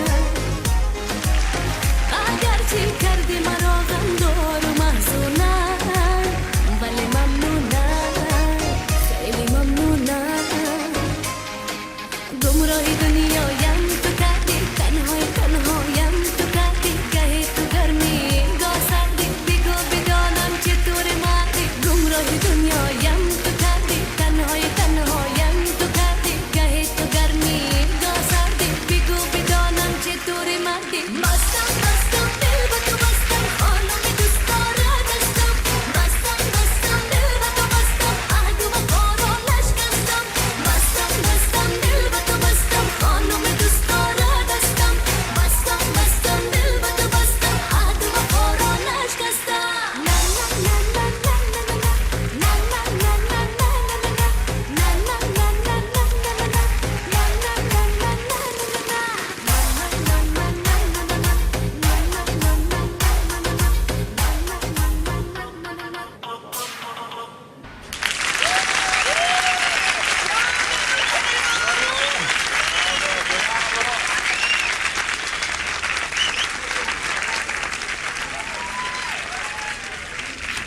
اگرچه کردی مرا غمدار و محزونم ولی ممنونم خیلی ممنونم گمراهی دنیایم تو کردی تنهایم تو کردی گهی تو گرمی گاه سردی بگو بدانم چطور گمراهی دنیایم تو کردی تنهایم تو کردی گهی تو گرمی گاه سردی بگو بدانم چطور مردی بستم دل با تو بستم خانم دوست داره دستم بستم دل با تو بستم عهد و وفا را نشکستم بستم دل با تو بستم خانم دوست داره دستم بستم دل با تو بستم عهد و وفا را نشکستم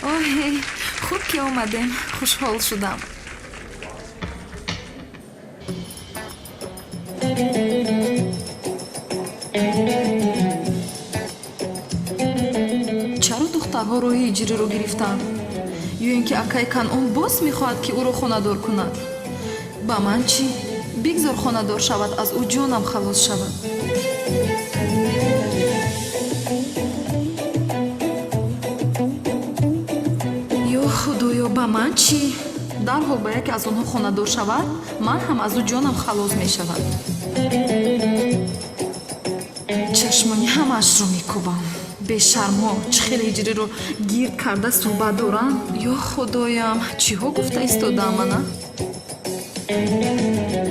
اوه خوب که اومدیم. خوشحال شدم. چرا دخترها روی هجری رو گرفتن؟ یا اینکه اکای کنعان باز میخواهد که او رو خانه‌دار کند؟ با من چی؟ بگذار خانه‌دار شود، از او جانم خلاص شود. خدایا با من چی؟ در حال باید که از آنها خانه‌دار شود، من هم از او جانم خلاص می شود. چشمانی همش رو میکوبم. به شرما چه خیلی هجری رو گیر کرده صحبت دارم. یا خدایم چی ها گفته ایستادم منه؟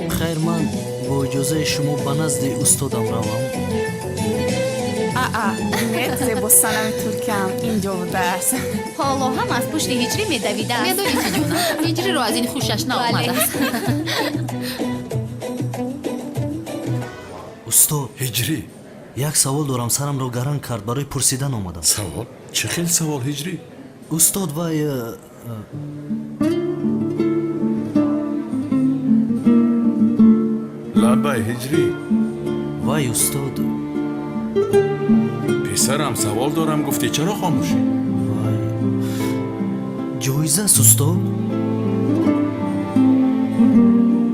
خیر، من با اجازه شما به نزد استادم روم. مرسی با سلام ترکم اینجا بوده است. حالا هم از پشت هجری میدویده است. میدونی چی جونم؟ هجری رو از این خوشش نآمده است. استاد هجری، یک سوال دارم، سرم رو گرم کرد، برای پرسیدن آمدم. سوال؟ چه خیلی سوال هجری؟ استاد وای لبای هجری. وای استاد، پسرم سوال دارم گفتی چرا خاموشی؟ جایزه است استاد.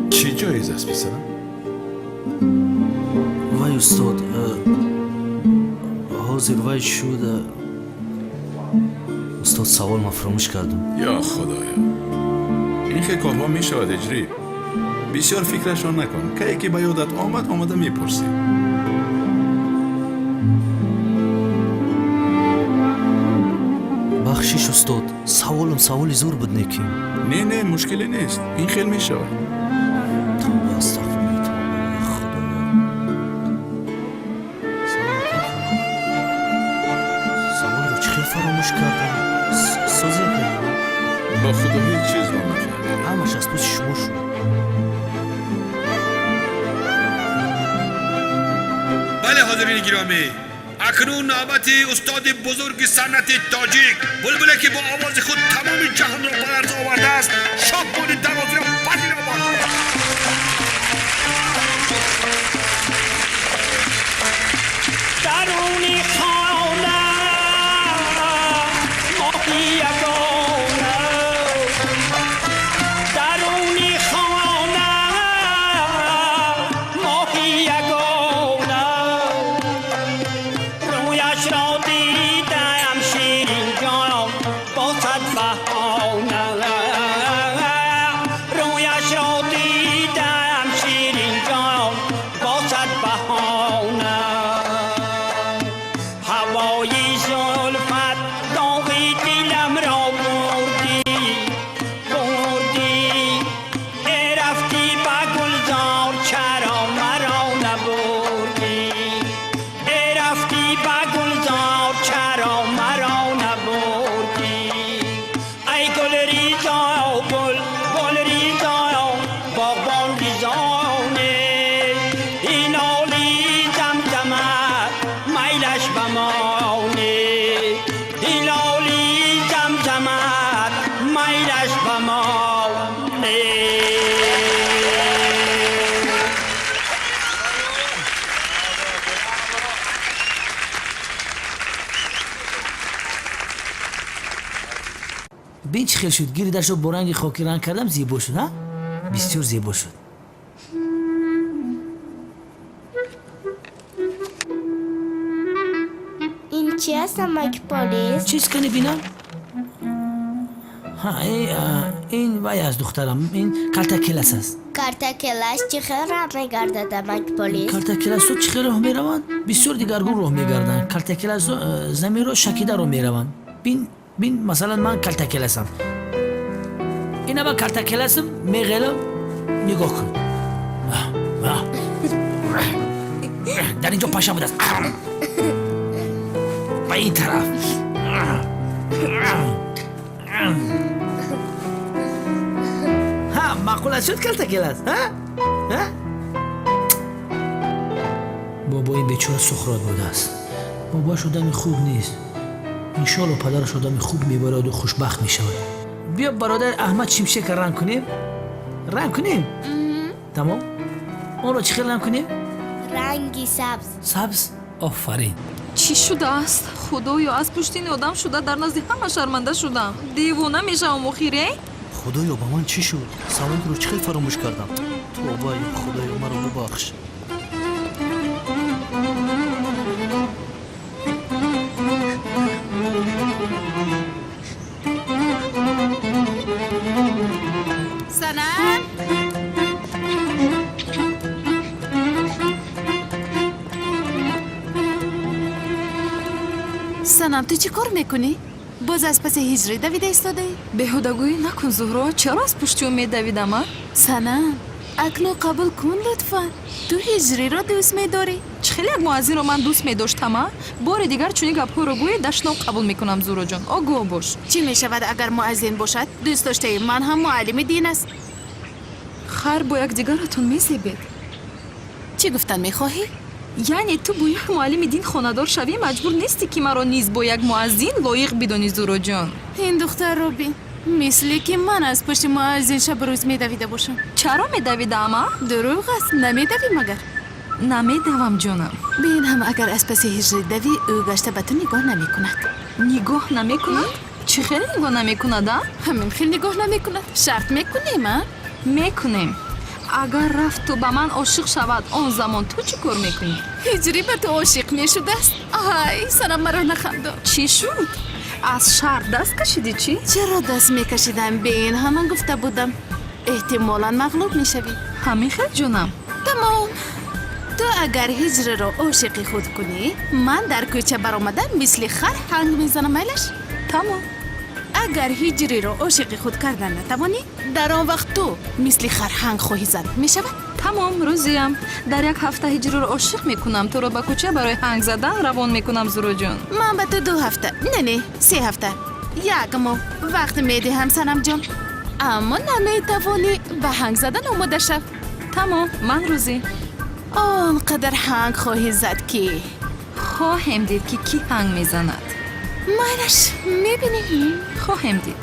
چی جایزه است پسرم؟ وای استاد، حاضر وای شد. استاد سوال ما فراموش کردم. یا خدایا، این خیلی کارها می شود هجری. بسیار فکرشان نکن، که یکی به یادت آمده میپرسی. بخشش استاد، سوالم سوالی زور بود نیکی. نه مشکلی نیست، این خیلی می شود. توبه استغفرالله، توبه خدایا. سوال رو چه خیلی فراموش کردم. سازی کنم با خدا هیچ چیز رو نفهمیدم. همش از پس شما شد. بله حاضرین گرامی، اکنون نوبت استاد بزرگ سنت تاجیک بلبله که با آواز خود تمام جهان را به لرز آورده است، شاهبان دروازه را پذیرا باشد. درونی خانه ماهی یگانه، درونی خانه ماهی یگانه، رویش را دیدم شیرین جان با صد بهانه، چی خیل شد گیریدش رو با رنگ خاکی رنگ کردم زیبا شد ها بسیار زیبا شد. این چی است نمک پلیس؟ چیز کنی بینم؟ ها این وای از دخترم این کلتکلس است. کارتکلش چی خیلی راه میگرده نمک پلیس؟ کلتکلس رو چی خیلی راه میروند؟ بسیار دیگرگون راه میگردن. کلتکلس رو زمین رو شکیده رو میروند. بین مثلا من کلتکلسم. اینا من کلتکلسم میغلم نگاه کن. در اینجا پاشا بود است. و این طرف. ها معقول شد کلتکلس ها؟ بابا این بیچاره سخرات بوده است. باباش آدم خوب نیست. انشالله پدرش آدم خوب میبارد و خوشبخت میشود. بیا برادر احمد شمشک رنگ کنیم. رنگ کنیم تمام. اون رو چی خیلی رنگ کنیم؟ رنگی سبز. سبز؟ آفرین. چی شده است؟ خدایا از پشت این آدم شده در نزد همه شرمنده شدم. دیوانه میشم آخیره. خدایا با من چی شد؟ سوال رو چه فراموش کردم؟ توبه خدایا مرا ببخش. سنم سنم تو چی کار میکنی؟ باز از پس هجری دوید ایستاده ای؟ بهودگویی نکن زهرا. چرا از پشت اون میدویدم ها؟ سنم اکنو قبول کن لطفا. تو هجری را دوست میداری؟ خیلی یک معزین رو من دوست میداشتم ها؟ بار دیگر چونی گپ ها رو گوی دشنام قبول میکنم زهرا جان. آگاه باش. چی میشود اگر معزین باشد؟ دوست داشته من هم معلم دین است. خر با یک دیگرتون میزیبید. چی گفتن میخواهی؟ یعنی تو با یک معلم دین خاندار شوی مجبور نیستی که مرا نیز با یک معزین لایق بدانی زهرا جان. این دختر رو بین مثلی که من از پشت معزین شب روز میدویده باشم. چرا میدویدم؟ دروغ است. نمیدوی مگر؟ نمیدوم جانم. بین هم اگر از پس هجری دوی او گشته به تو نگاه نمی کند. نگاه نمی کند؟ چی خیلی نگاه نمی کند؟ همین خیلی نگاه نمی کند. شرط میکنیم ها؟ میکنیم. اگر رفت تو به من عاشق شود آن زمان تو چی کار میکنی؟ هجری به تو عاشق میشده است. آهای سرم مرا نخنده. چی شد؟ از شرط دست کشیدی چی؟ چرا دست میکشیدم؟ به این همان گفته بودم احتمالا مغلوب میشوی. همین خیلی جونم. تمام. تو اگر هجری را عاشق خود کنی من در کوچه برآمدن مثل خر هنگ میزنم. میلش تمام. اگر هجری را عاشق خود کردن نتوانی در آن وقت تو مثل خرهنگ خواهی زد. میشود؟ تمام. روزیم در یک هفته هجری را عاشق میکنم. تو را به کوچه برای هنگ زدن روان میکنم زهرا جان. من به تو 2 هفته نه 3 هفته 1 ماه وقت میدهم سنم جان. اما نمیتوانی به هنگ زدن آماده شو. تمام. من روزی آنقدر هنگ خواهی زد که خواهم دید که کی هنگ میزند. مایلش میبینی؟ خواهم دید.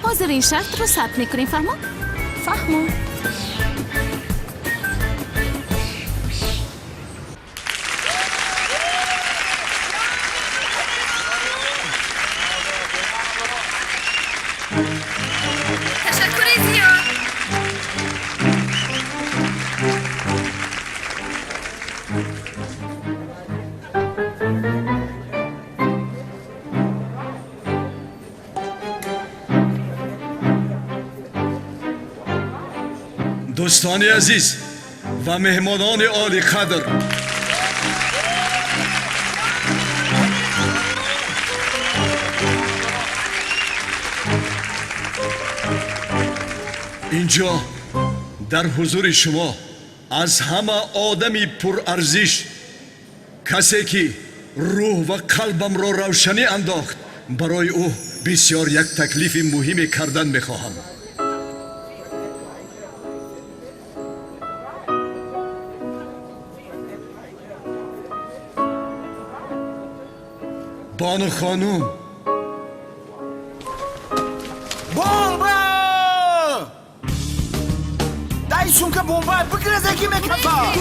حاضر این شرط رو ثبت میکنیم. فهمو؟ فهمو. تشکر زیاد. دوستان عزیز و مهمانان عالی قدر، اینجا در حضور شما از همه آدمی پرارزش، کسی که روح و قلبم را روشنی انداخت، برای او بسیار یک تکلیف مهم کردن میخواهم. بانو خانوم، بمبا دای سومکه بمبا بگیره زکی میکفا.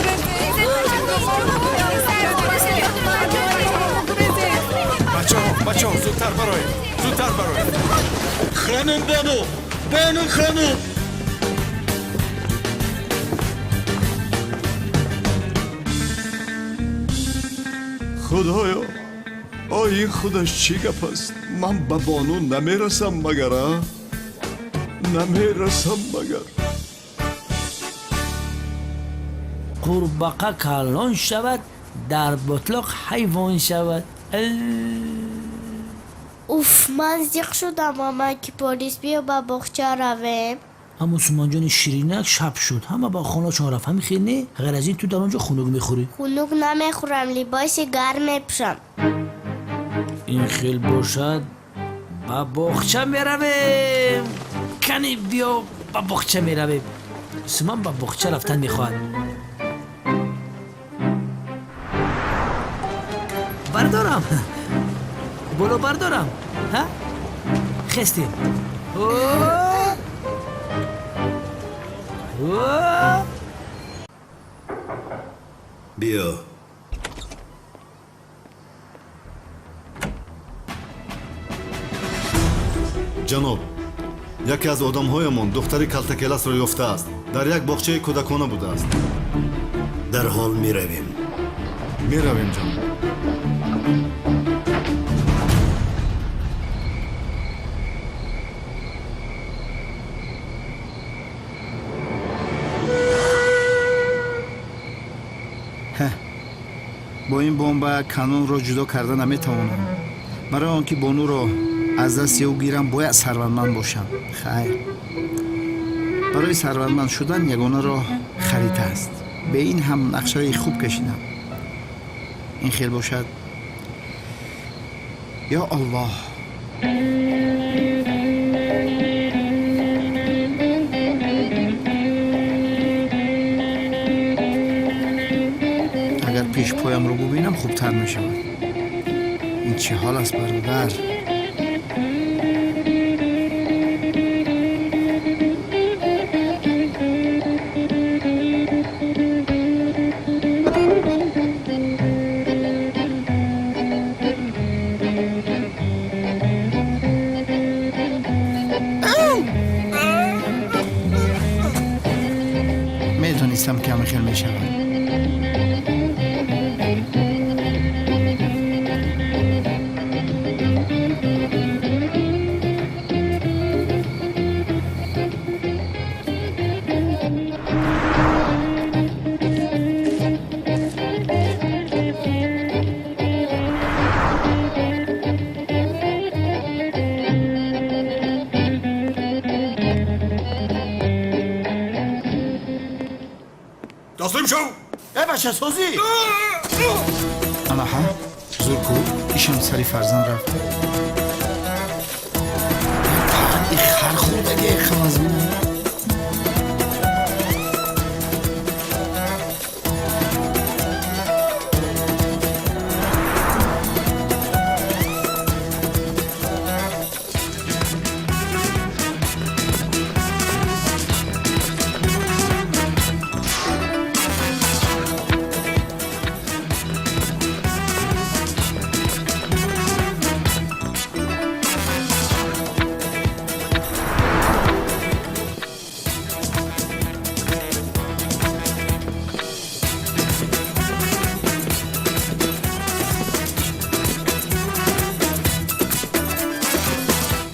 بچه ها بچه‌ها زودتر برای خانم بانو خانم خدایا این خودش چی گپ است من به بانو نمیرسم مگر قورباغه کلان شود در بطلاق حیوان شود. اوف من زیق شدم ماما که پلیس بیا با بخچه رویم. اما سومان جان شیرینک شب شد همه با خانه چون رفت همین نه غیر از این تو در اونجا خونوگ میخوری؟ خونوگ نمیخورم لباس گرم میپوشم. این خیل باشد با بخچه میرویم. کنی بیا با بخچه میرویم. سومان با بخچه رفتن میخواد. بردارم بولو بردارم ها خستیم بیا جناب یکی از آدم‌هایمان دختری کلتکلس را یافته است در یک باغچه کودکانه بوده است. در حال میرویم جناب. با این бомба канонро ҷудо карда наметавонам. барои он ки бонуро аз дасти ӯ гирам бояд сарватманд бошам. хайр барои сарватманд шудан ягона роҳ харита аст. бе ин ҳам нақшаи хуб кашидам. ин хел бошад. ё аллоҳ پیش پایم رو ببینم خوبتر می شود. این چه حال است برادر؟ میدونستم کمی خیل می شود. تسلیم شو. بچه سازی انا ها زورکو ایشم سری فرزن رفت. این خر خوردگی خمازونه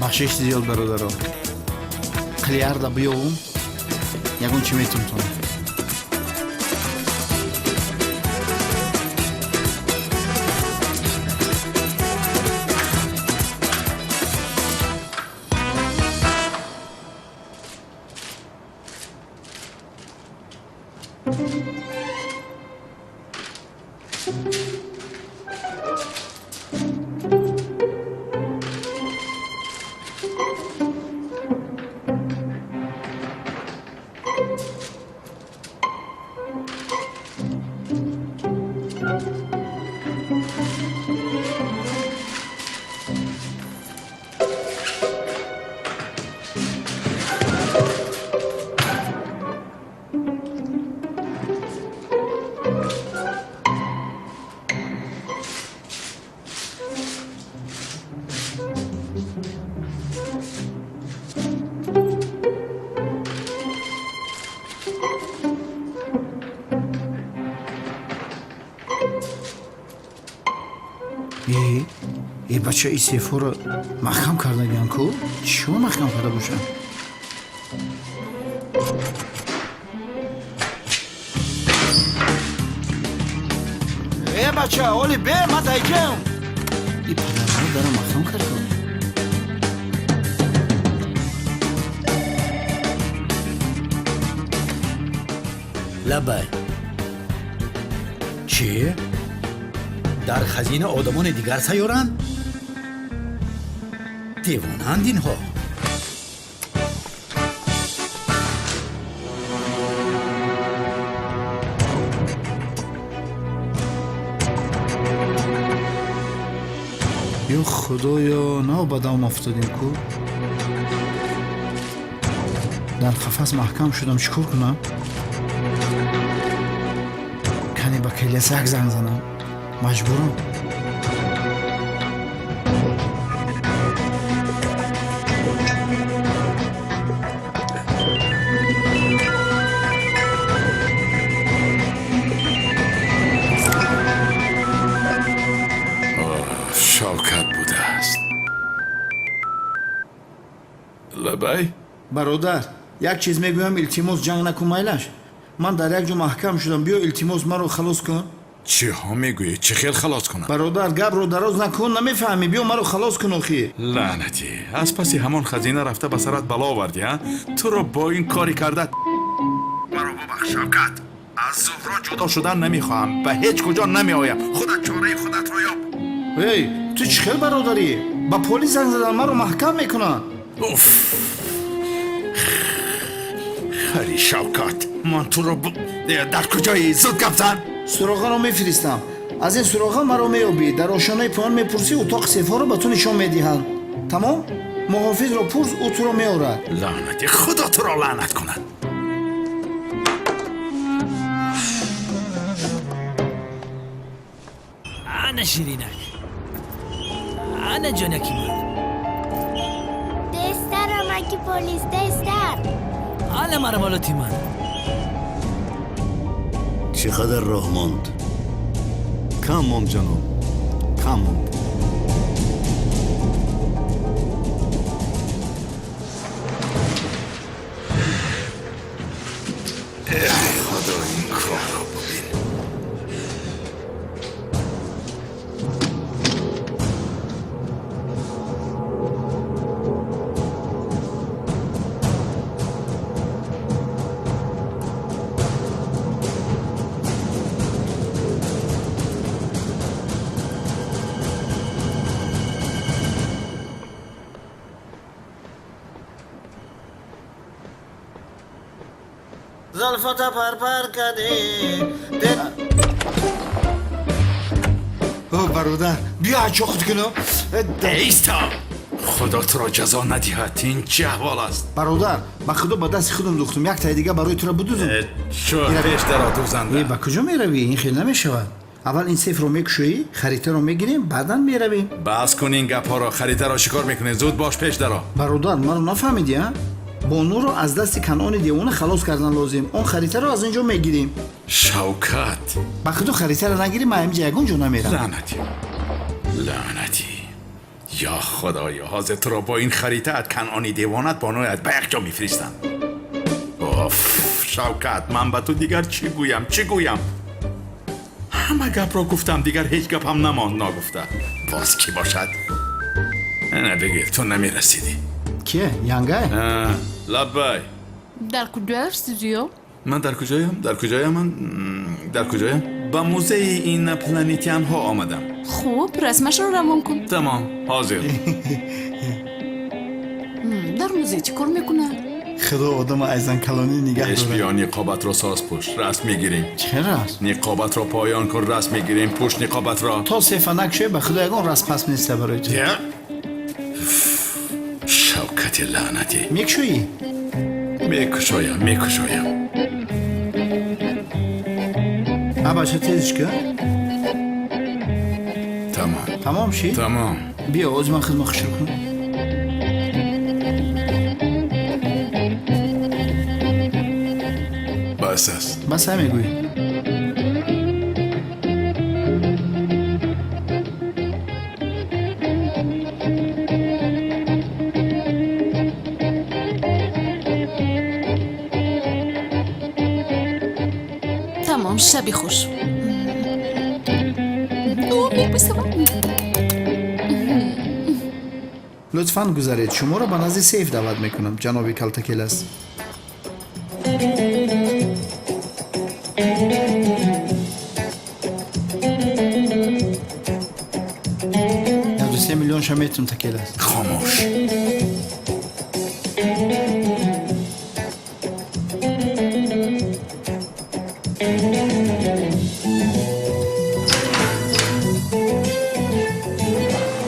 бахшиш зиёд бародаро клиарда биёвум ягон чӣ метунтонам. ای بچه ای سیفا رو محکم کرده گیان کو؟ چی محکم کرده باشن؟ ای بچه اولی به من دایکم ای پدر رو دارم محکم کرده لبای چی؟ در خزینه آدمان دیگر سیارن؟ دیوانند اینها یا خدایا نه به دام افتادیم کو در قفس محکم شدم چیکار کنم کنی با کلیس یک زنگ زنم مجبورم شوکت بوده است. لبای برادر یک چیز میگویم التماس جنگ نکن مایلش من در یک جا محکم شدم بیا التماس مرا خلاص کن چی ها میگویی؟ چی خیل خلاص کنم؟ برادر گپ رو دراز نکن نمیفهمی بیا مرا خلاص کن آخی لعنتی از پسی همون خزینه رفته به سرت بلا آوردی ها؟ تو رو با این کاری کرده مرا ببخش شوکت از زهرا جدا شدن نمیخواهم و هیچ کجا نمیآیم خودت چاره خودت رو یاب ای تو چی خیل برادری با پلیس زنگ زدن مرا محکم میکنن اوف خری شوکت من تو رو در کجایی زود گپ زن سراغه رو میفرستم از این سراغه مرا میابی در آشانه پایان میپرسی اتاق سیفا رو به تو نشان میدهند تمام محافظ رو پرس او تو رو میآورد لعنتی خدا تو را لعنت کند انا شیرینک انا جانکی من دستر آمکی پلیس دستر انا مرمالاتی من چقدر راه ماند؟ کم ماند جناب کم ماند خدا این کار رو ببین زلفتا پرپر کردی او برادر بیا چه خود کنم ایستا خدا تو را جزا ندهد این چه احوال است برادر با خدا با دست خودم دوختم یک تای دیگه برای تو را بدوزم شو پیش در دوزنده با کجا میروی این خیلی نمیشود اول این سیف رو میکشویی خریطه رو میگیریم بعدا میرویم بس کن این گپ ها را خریطه را شکار میکنه زود باش پیش درا برادر ما رو نفهمیدی ها بانو رو از دست کنعان دیوانه خلاص کردن لازم اون خریطه رو از اینجا میگیریم شوکت با خدا خریطه رو نگیریم من اینجا یگون جا نمیرم لعنتی یا خدایا حاضر تو را با این خریطه کنعانی دیوانت بانویت به یک جا میفرستم اوف شوکت من به تو دیگر چی گویم همه گپ را گفتم دیگر هیچ گپ هم نماند نگفته باز کی باشد نه بگیر تو نمیرسیدی کیه ینگه لبای در کجا استودیو؟ من در کجایم با موزه این پلانیتیان ها آمدم خوب رسمش رو روان کن تمام حاضر در موزه چی کار میکنه؟ خدا آدم ایزن کلانی نگه داره بیا نقابت را ساز پشت رسم میگیریم چه رسم؟ نقابت را پایان کن رسم میگیریم پشت نقابت را تا سیفه نکشه به خدا یکان رسم پس نیسته برای تو شوکت لعنتی میکشویی؟ میکشویم بچه تیزش که؟ تمام شی؟ تمام بیا از من خدمت شروع کن بس است بس هم میگوی تمام شبی خوش. لطفاً گذارید شما را به نزد سیف دعوت میکنم جناب کالتاکلس. یاد 3 میلیون شمیتون تکلس. خاموش.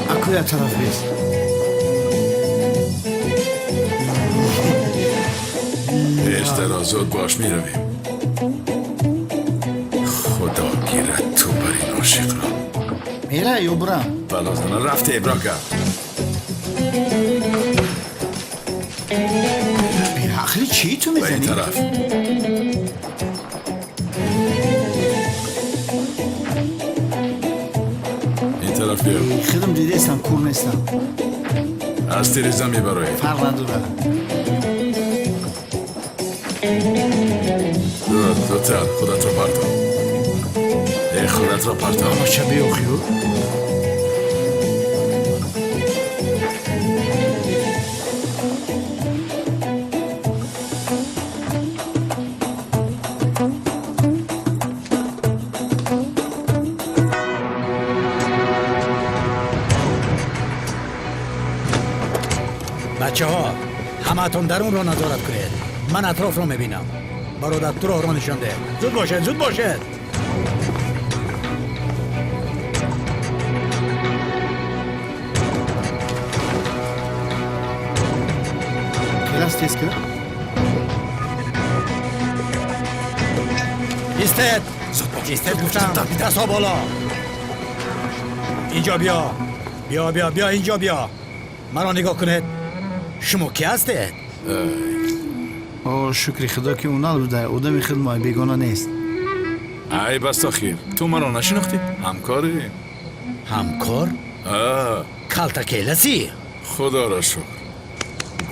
اکویا طرف بیست. بیشتر زود باش میرویم. خدا گیرد تو بر این عاشق را. میره یا برم؟ بلازانه رفته ابراکا. بیرحقلی چی تو میزنی؟ به این طرف. این طرف بیا. خودم دیده استم کور نیستم. از تیریزم میبرایی. فرق نداره. دوتر خودت را پرتاب. خودت را پرتاب. اما چه بیوخیو؟ بچه ها همتون درون را نظارت کنید. من اطراف را میبینم. برادر تو راه را نشان ده. زود باشد زود باشد. کلاس تیز کرد؟ ایستد. ایستد گفتم. دست ها بالا. اینجا بیا. بیا اینجا بیا. مرا نگاه کنید. شما کی هستید؟ شکر خدا که اونال بوده. آدم خدمای بیگانه نیست. ای بس آخیر تو مرا نشناختی؟ همکاری؟ همکار؟ کالتاکلسی؟ خدا را شکر.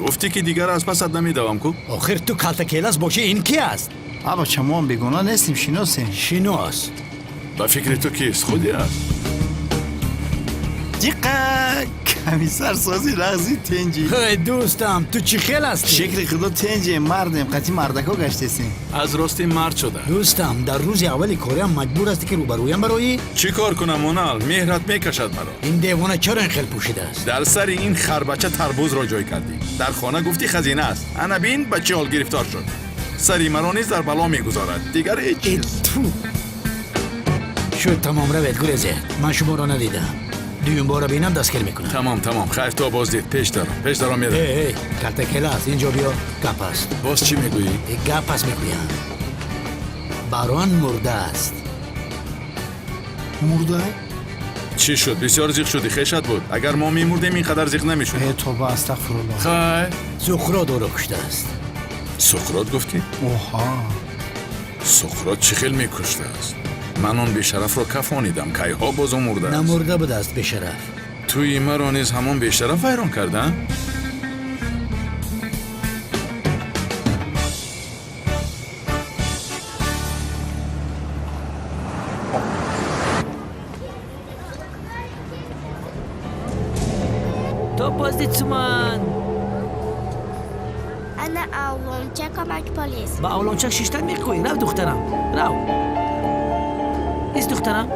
گفتی که دیگر از پست نمیدوام کو؟ آخر تو کالتاکلس باشی این کی است؟ آبا چما هم بیگانه نیستیم شناسیم. شناس؟ با فکر تو کیست؟ خودی است؟ دیقه کمیسر سازی رغزی تنجی. دوستم تو چی خیل هستی؟ شکل خدا تنجی مردم قطعی مردکا گشتیسیم. از راستی مرد شده. دوستم در روز اولی کاریم مجبور هستی که روبرویم برایی؟ چی کار کنم اونال؟ مهرت میکشد مرا. این دیوانه چرا این خیل پوشیده است؟ در سر این خربچه تربوز را جای کردی. در خانه گفتی خزینه است. انا بین بچه حال گرفتار شد. سری مرا نیز در بلا میگذارد. دیگر هیچ چیز. شد تمام روید گریزه. من شما را ندیدم. دویم بار بینم دستگیر میکنم. تمام خیر تا باز دید. پیش دارم میرم. ای کالتاکلس اینجا بیا. گپ است. باز چی میگویی؟ گپ است میگویم. باران مرده است. مرده؟ چی شد؟ بسیار زیغ شدی. خیشت بود. اگر ما میمردیم اینقدر زیغ نمیشد. ای توبه استغفرالله. خیر. سقراط او را کشته است. سقراط گفتی؟ اوها. سقراط چی خیل میکشته است؟ من اون بیشرف را کفانیدم که ها باز مرده است. نمرده بود است بیشرف. توی مرا نیز همون بیشرف ویران کردن؟ تو بازدید سومن انا اولونچه کمک پلیس. با اولونچک شیشتن میکنی. رو دخترم رو ایست دخترم.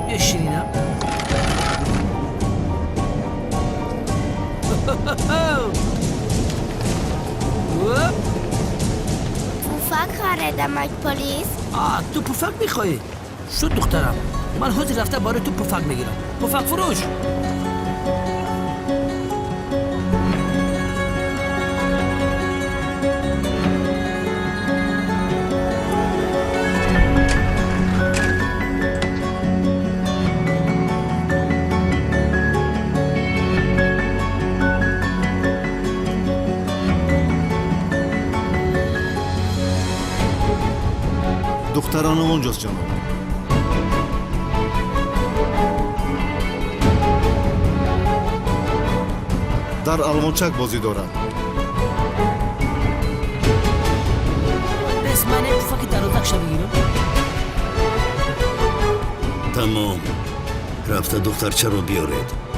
بیا شیرینم. پوفک خریدم مک پلیس. تو پوفک میخوایی؟ شد دخترم من حوزی رفته برای تو پوفک میگیرم. پوفک فروش. دخترانم اونجاست جناب. در آلمانچک بازی دارد. بسمنه تمام. رفته دخترچه رو بیارید.